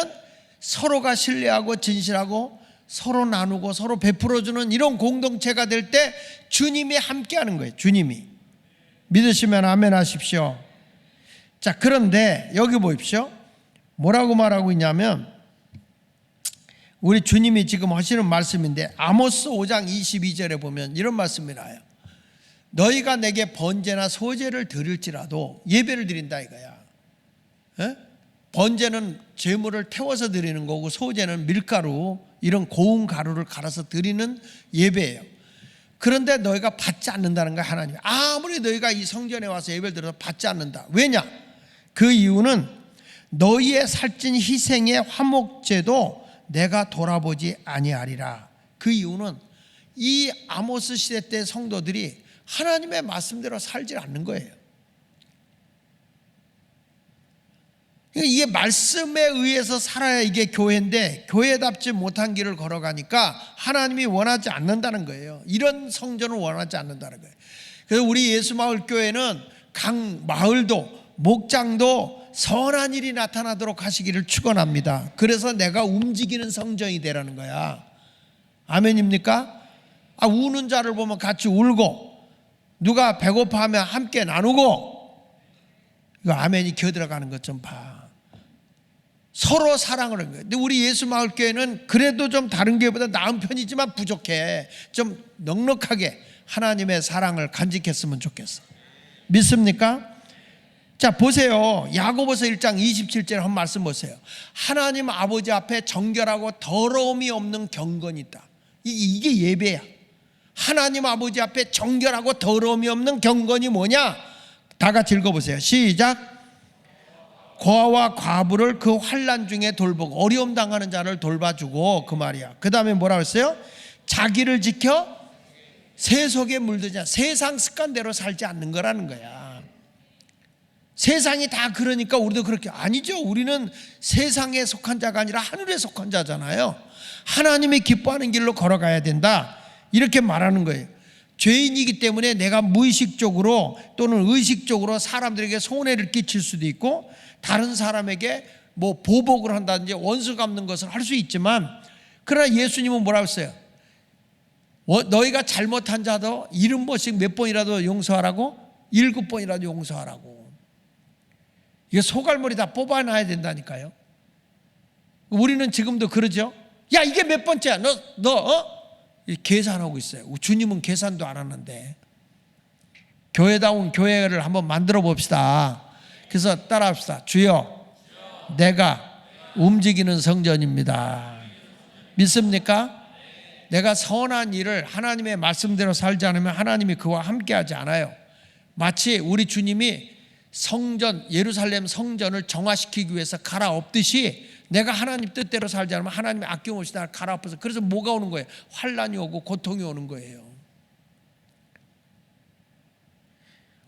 서로가 신뢰하고 진실하고 서로 나누고 서로 베풀어주는 이런 공동체가 될 때 주님이 함께하는 거예요. 주님이. 믿으시면 아멘 하십시오. 자, 그런데 여기 보십시오. 뭐라고 말하고 있냐면 우리 주님이 지금 하시는 말씀인데 아모스 5장 22절에 보면 이런 말씀이 나와요. 너희가 내게 번제나 소제를 드릴지라도, 예배를 드린다 이거야. 에? 번제는 제물을 태워서 드리는 거고 소제는 밀가루, 이런 고운 가루를 갈아서 드리는 예배예요. 그런데 너희가 받지 않는다는 거야. 하나님 아무리 너희가 이 성전에 와서 예배를 드려도 받지 않는다. 왜냐? 그 이유는 너희의 살찐 희생의 화목제도 내가 돌아보지 아니하리라. 그 이유는 이 아모스 시대 때 성도들이 하나님의 말씀대로 살지 않는 거예요. 이게 말씀에 의해서 살아야 이게 교회인데 교회답지 못한 길을 걸어가니까 하나님이 원하지 않는다는 거예요. 이런 성전을 원하지 않는다는 거예요. 그래서 우리 예수마을교회는 각 마을도 목장도 선한 일이 나타나도록 하시기를 축원합니다. 그래서 내가 움직이는 성전이 되라는 거야. 아멘입니까? 우는 자를 보면 같이 울고, 누가 배고파하면 함께 나누고, 이거 아멘이 겨들어가는 것 좀 봐. 서로 사랑을 하는 거예요. 근데 우리 예수마을교회는 그래도 좀 다른 교회보다 나은 편이지만 부족해. 좀 넉넉하게 하나님의 사랑을 간직했으면 좋겠어. 믿습니까? 자, 보세요. 야고보서 1장 27절에 한 말씀 보세요. 하나님 아버지 앞에 정결하고 더러움이 없는 경건이 있다. 이게 예배야. 하나님 아버지 앞에 정결하고 더러움이 없는 경건이 뭐냐? 다 같이 읽어보세요. 시작. 고아와 과부를 그 환난 중에 돌보고, 어려움 당하는 자를 돌봐주고, 그 말이야. 그 다음에 뭐라고 했어요? 자기를 지켜 세속에 물들지 않아. 세상 습관대로 살지 않는 거라는 거야. 세상이 다 그러니까 우리도 그렇게. 아니죠. 우리는 세상에 속한 자가 아니라 하늘에 속한 자잖아요. 하나님이 기뻐하는 길로 걸어가야 된다, 이렇게 말하는 거예요. 죄인이기 때문에 내가 무의식적으로 또는 의식적으로 사람들에게 손해를 끼칠 수도 있고, 다른 사람에게 뭐 보복을 한다든지 원수 갚는 것을 할 수 있지만, 그러나 예수님은 뭐라고 했어요? 너희가 잘못한 자도 70번씩 몇 번이라도 용서하라고? 7번이라도 용서하라고. 이게 소갈머리 다 뽑아놔야 된다니까요. 우리는 지금도 그러죠. 야, 이게 몇 번째야? 너 계산하고 있어요. 주님은 계산도 안 하는데. 교회다운 교회를 한번 만들어 봅시다. 그래서 따라합시다. 주여, 내가 움직이는 성전입니다. 믿습니까? 내가 선한 일을 하나님의 말씀대로 살지 않으면 하나님이 그와 함께하지 않아요. 마치 우리 주님이 성전, 예루살렘 성전을 정화시키기 위해서 갈아엎듯이 내가 하나님 뜻대로 살지 않으면 하나님이 아낌없이 나를 갈아엎어서, 그래서 뭐가 오는 거예요? 환난이 오고 고통이 오는 거예요.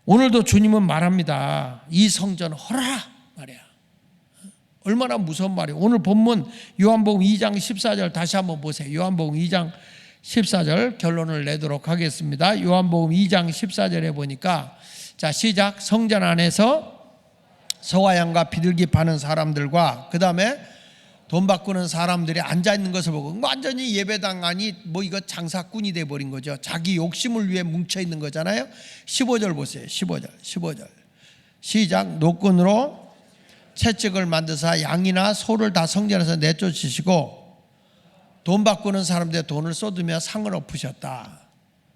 오늘도 주님은 말합니다. 이 성전 허라 말이야. 얼마나 무서운 말이에요. 오늘 본문 요한복음 2장 14절 다시 한번 보세요. 요한복음 2장 14절 결론을 내도록 하겠습니다. 요한복음 2장 14절에 보니까, 자, 시작. 성전 안에서 소와 양과 비둘기 파는 사람들과 그 다음에 돈 바꾸는 사람들이 앉아있는 것을 보고, 완전히 예배당 안이 뭐 이거 장사꾼이 돼버린 거죠. 자기 욕심을 위해 뭉쳐있는 거잖아요. 15절 보세요. 15절 시작. 노끈으로 채찍을 만드사 양이나 소를 다 성전에서 내쫓으시고 돈 바꾸는 사람들의 돈을 쏟으며 상을 엎으셨다.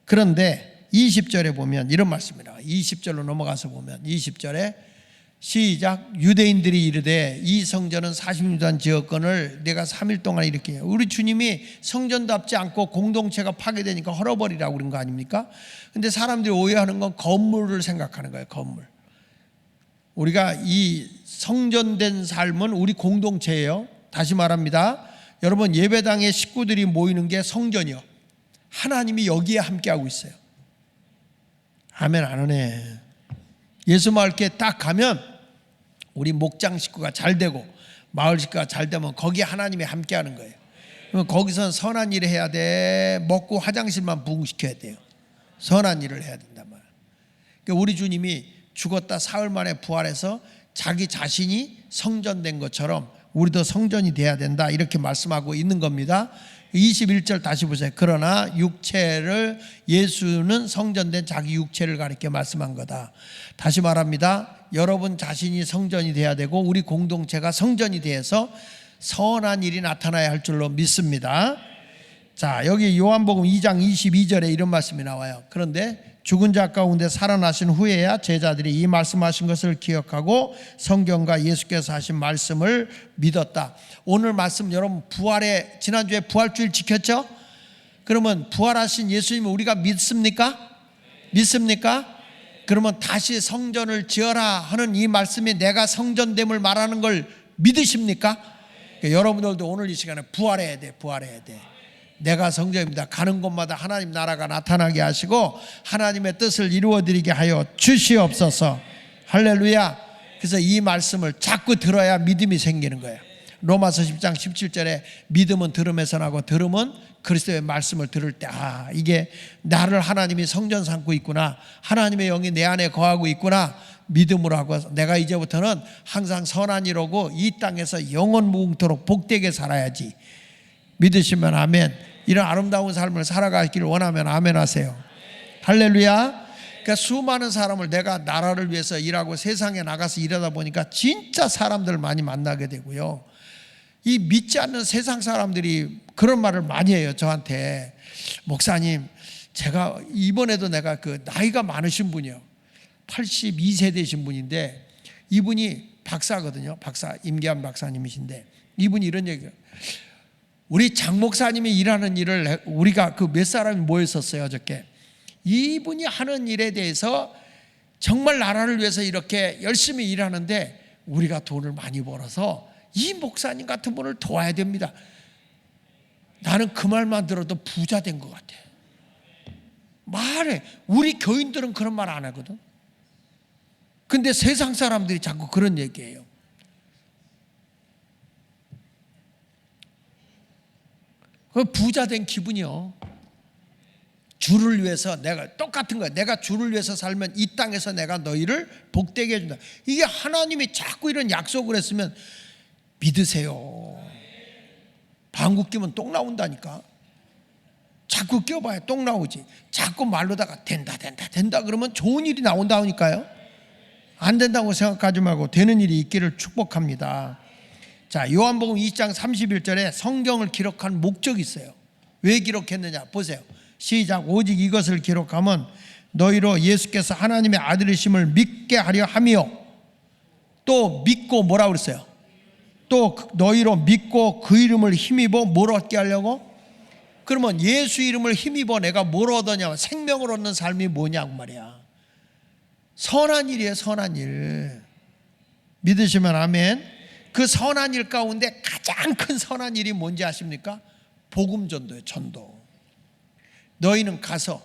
그런데 20절에 보면 이런 말씀이라. 20절로 넘어가서 보면 20절에 시작. 유대인들이 이르되 이 성전은 40년간 지었건을 내가 3일 동안 이렇게 해요. 우리 주님이 성전답지 않고 공동체가 파괴되니까 헐어버리라고 그런 거 아닙니까? 근데 사람들이 오해하는 건 건물을 생각하는 거예요. 건물. 우리가 이 성전된 삶은 우리 공동체예요. 다시 말합니다. 여러분, 예배당의 식구들이 모이는 게 성전이요. 하나님이 여기에 함께하고 있어요. 아멘 안 하네. 예수마을교회 딱 가면 우리 목장 식구가 잘 되고 마을 식구가 잘 되면 거기에 하나님이 함께 하는 거예요. 그럼 거기서는 선한 일을 해야 돼. 먹고 화장실만 부흥시켜야 돼요. 선한 일을 해야 된단 말이에요. 그러니까 우리 주님이 죽었다 사흘 만에 부활해서 자기 자신이 성전된 것처럼 우리도 성전이 돼야 된다, 이렇게 말씀하고 있는 겁니다. 21절 다시 보세요. 그러나 예수는 성전된 자기 육체를 가리켜 말씀한 거다. 다시 말합니다. 여러분 자신이 성전이 돼야 되고 우리 공동체가 성전이 돼서 선한 일이 나타나야 할 줄로 믿습니다. 자, 여기 요한복음 2장 22절에 이런 말씀이 나와요. 그런데 죽은 자 가운데 살아나신 후에야 제자들이 이 말씀하신 것을 기억하고 성경과 예수께서 하신 말씀을 믿었다. 오늘 말씀 여러분 지난주에 부활주일 지켰죠? 그러면 부활하신 예수님을 우리가 믿습니까? 믿습니까? 그러면 다시 성전을 지어라 하는 이 말씀이 내가 성전됨을 말하는 걸 믿으십니까? 그러니까 여러분들도 오늘 이 시간에 부활해야 돼. 내가 성전입니다. 가는 곳마다 하나님 나라가 나타나게 하시고 하나님의 뜻을 이루어드리게 하여 주시옵소서. 할렐루야. 그래서 이 말씀을 자꾸 들어야 믿음이 생기는 거예요. 로마서 10장 17절에 믿음은 들음에서 나고 들음은 그리스도의 말씀을 들을 때 이게 나를 하나님이 성전 삼고 있구나, 하나님의 영이 내 안에 거하고 있구나 믿음으로 하고 내가 이제부터는 항상 선한 일하고 이 땅에서 영원 무궁토록 복되게 살아야지. 믿으시면 아멘. 이런 아름다운 삶을 살아가기를 원하면 아멘 하세요. 할렐루야. 그러니까 수많은 사람을 내가 나라를 위해서 일하고 세상에 나가서 일하다 보니까 진짜 사람들 많이 만나게 되고요. 이 믿지 않는 세상 사람들이 그런 말을 많이 해요. 저한테 목사님, 제가 이번에도 내가 나이가 많으신 분이요, 82세 되신 분인데 이분이 박사거든요. 박사 임기한 박사님이신데 이분이 이런 얘기예요. 우리 장 목사님이 일하는 일을 우리가 몇 사람이 모였었어요 어저께. 이분이 하는 일에 대해서 정말 나라를 위해서 이렇게 열심히 일하는데 우리가 돈을 많이 벌어서 이 목사님 같은 분을 도와야 됩니다. 나는 그 말만 들어도 부자 된 것 같아. 말해. 우리 교인들은 그런 말 안 하거든. 근데 세상 사람들이 자꾸 그런 얘기해요. 그 부자 된 기분이요. 주를 위해서 내가 똑같은 거야. 내가 주를 위해서 살면 이 땅에서 내가 너희를 복되게 해준다. 이게 하나님이 자꾸 이런 약속을 했으면 믿으세요. 방구 끼면 똥 나온다니까. 자꾸 껴봐야 똥 나오지. 자꾸 말로다가 된다 그러면 좋은 일이 나온다니까요. 안 된다고 생각하지 말고 되는 일이 있기를 축복합니다. 자, 요한복음 2장 31절에 성경을 기록한 목적이 있어요. 왜 기록했느냐 보세요. 시작. 오직 이것을 기록하면 너희로 예수께서 하나님의 아들이심을 믿게 하려 함이요. 또 믿고 뭐라 그랬어요? 또 너희로 믿고 그 이름을 힘입어 뭘 얻게 하려고? 그러면 예수 이름을 힘입어 내가 뭘 얻었냐? 생명을 얻는 삶이 뭐냐고 말이야. 선한 일이에요. 선한 일. 믿으시면 아멘. 그 선한 일 가운데 가장 큰 선한 일이 뭔지 아십니까? 복음 전도예요. 전도. 너희는 가서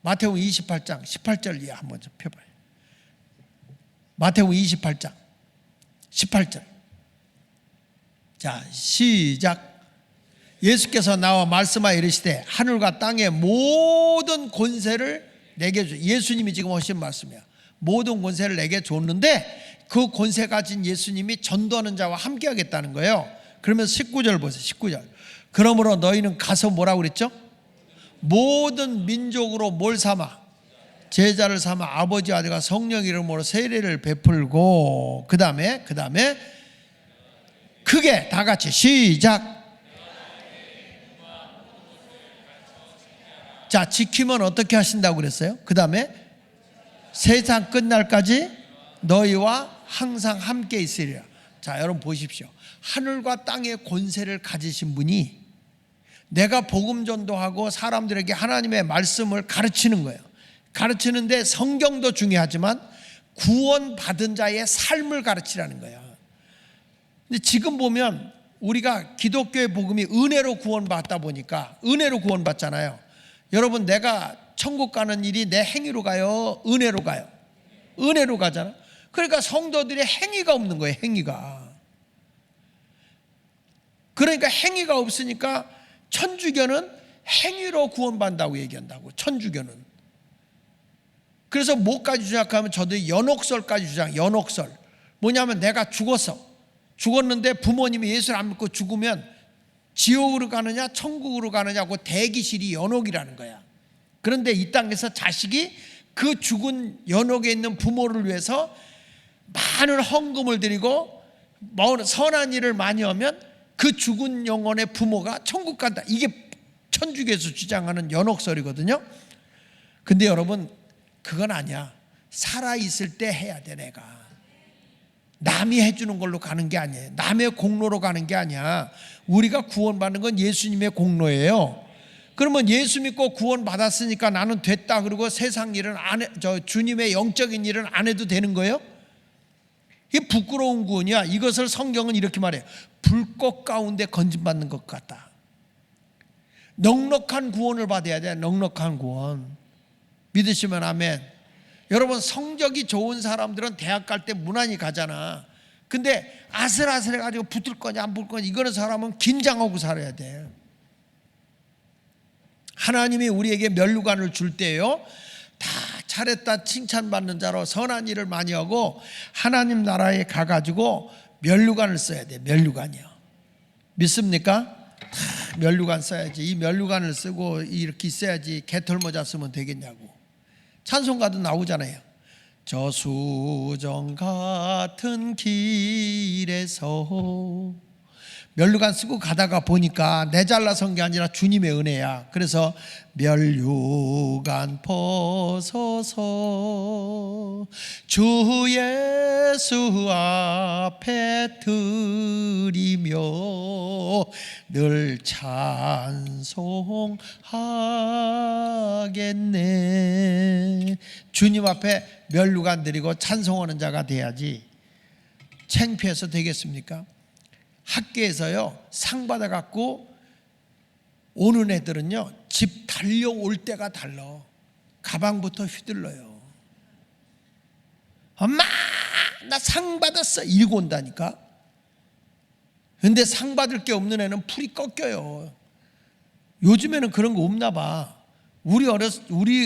마태복음 28장 18절 이하 한번 좀 펴봐요. 마태복음 28장 18절. 자, 시작. 예수께서 나와 말씀하여 이르시되 하늘과 땅의 모든 권세를 내게 주. 예수님이 지금 하신 말씀이야. 모든 권세를 내게 줬는데 그 권세 가진 예수님이 전도하는 자와 함께 하겠다는 거예요. 그러면서 19절 보세요. 19절. 그러므로 너희는 가서 뭐라고 그랬죠? 모든 민족으로 뭘 삼아? 제자를 삼아 아버지 아들과 성령 이름으로 세례를 베풀고 그 다음에 크게 다 같이 시작. 자, 지키면 어떻게 하신다고 그랬어요? 그 다음에 세상 끝날까지 너희와 항상 함께 있으리라. 자, 여러분 보십시오. 하늘과 땅의 권세를 가지신 분이 내가 복음 전도하고 사람들에게 하나님의 말씀을 가르치는 거예요. 가르치는데 성경도 중요하지만 구원받은 자의 삶을 가르치라는 거예요. 근데 지금 보면 우리가 기독교의 복음이 은혜로 구원받다 보니까 은혜로 구원받잖아요. 여러분, 내가 천국 가는 일이 내 행위로 가요? 은혜로 가요? 은혜로 가잖아. 그러니까 성도들의 행위가 없는 거예요. 행위가. 그러니까 행위가 없으니까 천주교는 행위로 구원받는다고 얘기한다고. 천주교는. 그래서 뭐까지 주장하면 저도 연옥설까지 주장. 연옥설 뭐냐면 내가 죽었는데 부모님이 예수를 안 믿고 죽으면 지옥으로 가느냐 천국으로 가느냐고 대기실이 연옥이라는 거야. 그런데 이 땅에서 자식이 그 죽은 연옥에 있는 부모를 위해서 많은 헌금을 드리고 선한 일을 많이 하면 그 죽은 영혼의 부모가 천국 간다. 이게 천주교에서 주장하는 연옥설이거든요. 근데 여러분 그건 아니야. 살아있을 때 해야 돼. 내가 남이 해주는 걸로 가는 게 아니에요. 남의 공로로 가는 게 아니야. 우리가 구원받는 건 예수님의 공로예요. 그러면 예수 믿고 구원받았으니까 나는 됐다 그러고 세상 일은 주님의 영적인 일은 안 해도 되는 거예요? 이게 부끄러운 구원이야. 이것을 성경은 이렇게 말해요. 불꽃 가운데 건짐받는 것 같다. 넉넉한 구원을 받아야 돼. 넉넉한 구원. 믿으시면 아멘. 여러분 성적이 좋은 사람들은 대학 갈 때 무난히 가잖아. 근데 아슬아슬해가지고 붙을 거냐 안 붙을 거냐 이거는 사람은 긴장하고 살아야 돼. 하나님이 우리에게 면류관을 줄 때요 다 잘했다 칭찬받는 자로 선한 일을 많이 하고 하나님 나라에 가가지고 면류관을 써야 돼. 면류관이요. 믿습니까? 다 면류관 써야지. 이 면류관을 쓰고 이렇게 있어야지 개털모자 쓰면 되겠냐고. 찬송가도 나오잖아요. 저수정 같은 길에서 면류관 쓰고 가다가 보니까 내 잘나선 게 아니라 주님의 은혜야. 그래서 면류관 벗어서 주 예수 앞에 드리며 늘 찬송하겠네. 주님 앞에 면류관 드리고 찬송하는 자가 돼야지. 창피해서 되겠습니까? 학교에서요 상 받아갖고 오는 애들은요 집 달려올 때가 달라. 가방부터 휘둘러요. 엄마 나 상 받았어 이러고 온다니까. 근데 상 받을 게 없는 애는 풀이 꺾여요. 요즘에는 그런 거 없나 봐. 우리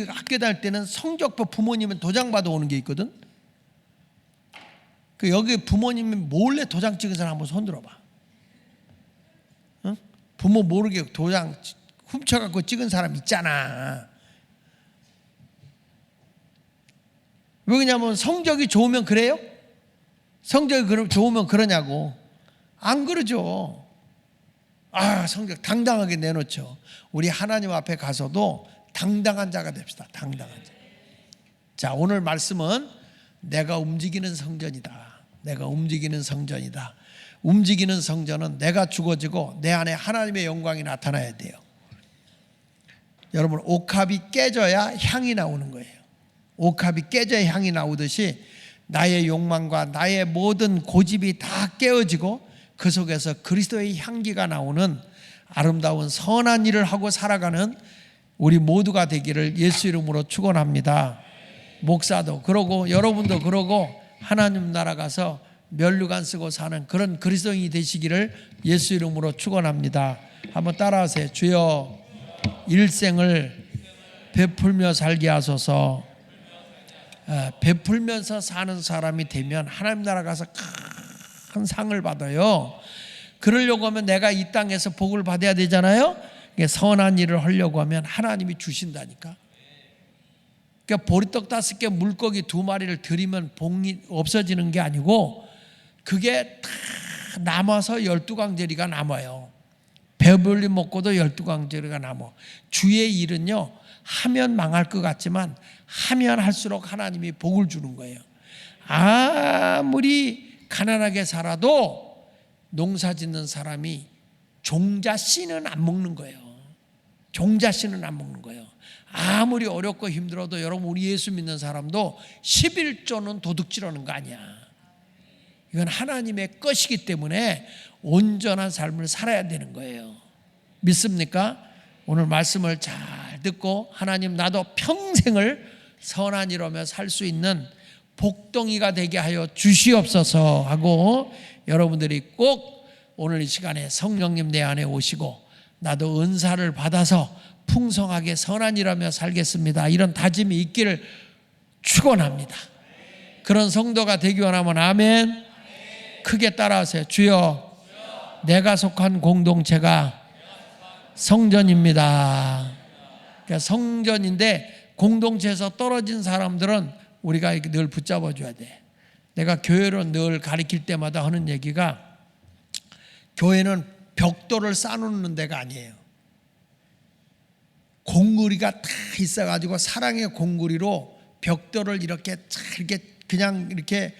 학교 다닐 때는 성적표 부모님은 도장 받아 오는 게 있거든. 그 여기 부모님이 몰래 도장 찍은 사람 한번 손 들어봐. 부모 모르게 도장 훔쳐갖고 찍은 사람 있잖아. 왜 그러냐면 성적이 좋으면 그래요? 성적이 좋으면 그러냐고. 안 그러죠. 성적 당당하게 내놓죠. 우리 하나님 앞에 가서도 당당한 자가 됩시다. 당당한 자. 자, 오늘 말씀은 내가 움직이는 성전이다. 내가 움직이는 성전이다. 움직이는 성전은 내가 죽어지고 내 안에 하나님의 영광이 나타나야 돼요. 여러분 옥합이 깨져야 향이 나오는 거예요. 옥합이 깨져야 향이 나오듯이 나의 욕망과 나의 모든 고집이 다 깨어지고 그 속에서 그리스도의 향기가 나오는 아름다운 선한 일을 하고 살아가는 우리 모두가 되기를 예수 이름으로 축원합니다. 목사도 그러고 여러분도 그러고 하나님 나라 가서 면류관 쓰고 사는 그런 그리스도인이 되시기를 예수 이름으로 축원합니다. 한번 따라하세요. 주여 일생을 베풀며 살게 하소서. 베풀면서 사는 사람이 되면 하나님 나라 가서 큰 상을 받아요. 그러려고 하면 내가 이 땅에서 복을 받아야 되잖아요. 선한 일을 하려고 하면 하나님이 주신다니까. 그러니까 보리떡 5개 물고기 2마리를 드리면 복이 없어지는 게 아니고 그게 다 남아서 12강짜리가 남아요. 배불리 먹고도 12강짜리가 남아. 주의 일은요 하면 망할 것 같지만 하면 할수록 하나님이 복을 주는 거예요. 아무리 가난하게 살아도 농사 짓는 사람이 종자 씨는 안 먹는 거예요. 종자 씨는 안 먹는 거예요. 아무리 어렵고 힘들어도 여러분 우리 예수 믿는 사람도 11조는 도둑질하는 거 아니야. 이건 하나님의 것이기 때문에 온전한 삶을 살아야 되는 거예요. 믿습니까? 오늘 말씀을 잘 듣고 하나님 나도 평생을 선한 일 하며 살 수 있는 복덩이가 되게 하여 주시옵소서 하고 여러분들이 꼭 오늘 이 시간에 성령님 내 안에 오시고 나도 은사를 받아서 풍성하게 선한 일하며 살겠습니다, 이런 다짐이 있기를 축원합니다. 그런 성도가 되기 원하면 아멘. 크게 따라하세요. 주여, 내가 속한 공동체가 성전입니다. 그러니까 성전인데 공동체에서 떨어진 사람들은 우리가 늘 붙잡아 줘야 돼. 내가 교회로 늘 가르칠 때마다 하는 얘기가, 교회는 벽돌을 쌓아놓는 데가 아니에요. 공구리가 다 있어가지고 사랑의 공구리로 벽돌을 이렇게 그냥 이렇게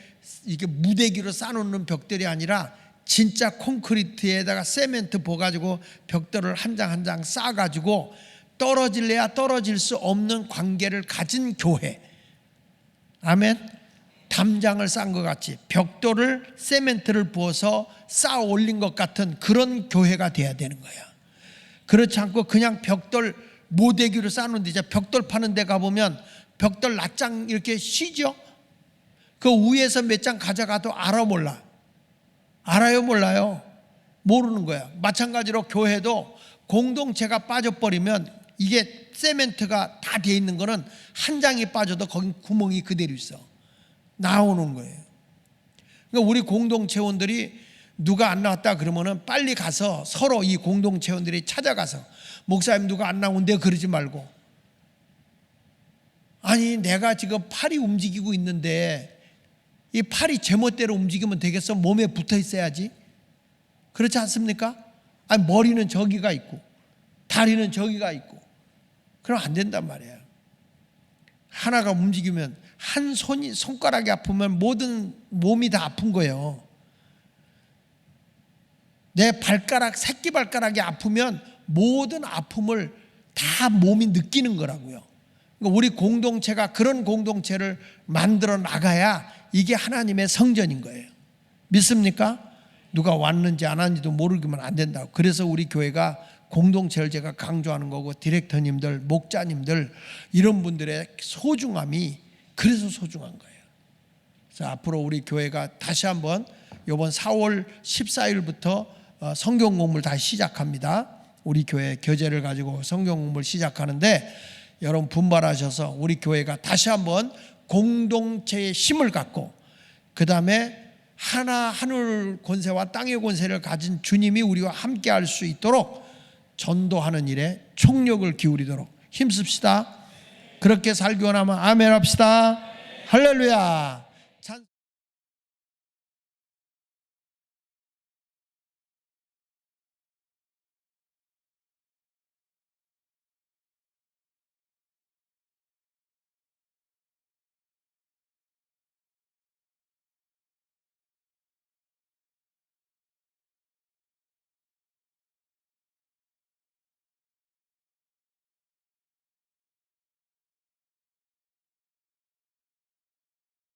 무대기로 쌓아놓는 벽돌이 아니라 진짜 콘크리트에다가 세멘트 부어가지고 벽돌을 한 장 한 장 쌓아가지고 떨어질래야 떨어질 수 없는 관계를 가진 교회. 아멘. 담장을 쌓은 것 같이 벽돌을 세멘트를 부어서 쌓아 올린 것 같은 그런 교회가 돼야 되는 거야. 그렇지 않고 그냥 벽돌 모대기로 쌓는데, 이제 벽돌 파는 데 가보면 벽돌 낱장 이렇게 쉬죠. 그 위에서 몇 장 가져가도 알아 몰라. 알아요 몰라요? 모르는 거야. 마찬가지로 교회도 공동체가 빠져버리면, 이게 세멘트가 다 돼 있는 거는 한 장이 빠져도 거기 구멍이 그대로 있어. 나오는 거예요. 그러니까 우리 공동체원들이 누가 안 나왔다 그러면은 빨리 가서 서로 이 공동체원들이 찾아가서, 목사님 누가 안 나온대 그러지 말고, 아니 내가 지금 팔이 움직이고 있는데 이 팔이 제멋대로 움직이면 되겠어? 몸에 붙어 있어야지. 그렇지 않습니까? 아니 머리는 저기가 있고 다리는 저기가 있고, 그럼 안 된단 말이야. 하나가 움직이면, 한 손가락이 아프면 모든 몸이 다 아픈 거예요. 내 발가락, 새끼 발가락이 아프면 모든 아픔을 다 몸이 느끼는 거라고요. 그러니까 우리 공동체가 그런 공동체를 만들어 나가야 이게 하나님의 성전인 거예요. 믿습니까? 누가 왔는지 안 왔는지도 모르기만 안 된다고. 그래서 우리 교회가 공동체를 제가 강조하는 거고, 디렉터님들, 목자님들 이런 분들의 소중함이 그래서 소중한 거예요. 그래서 앞으로 우리 교회가 다시 한번 이번 4월 14일부터 성경 공부를 다시 시작합니다. 우리 교회 교재를 가지고 성경 공부를 시작하는데, 여러분 분발하셔서 우리 교회가 다시 한번 공동체의 힘을 갖고, 그 다음에 하늘 권세와 땅의 권세를 가진 주님이 우리와 함께 할 수 있도록 전도하는 일에 총력을 기울이도록 힘씁시다. 그렇게 살기 원하면 아멘 합시다. 할렐루야.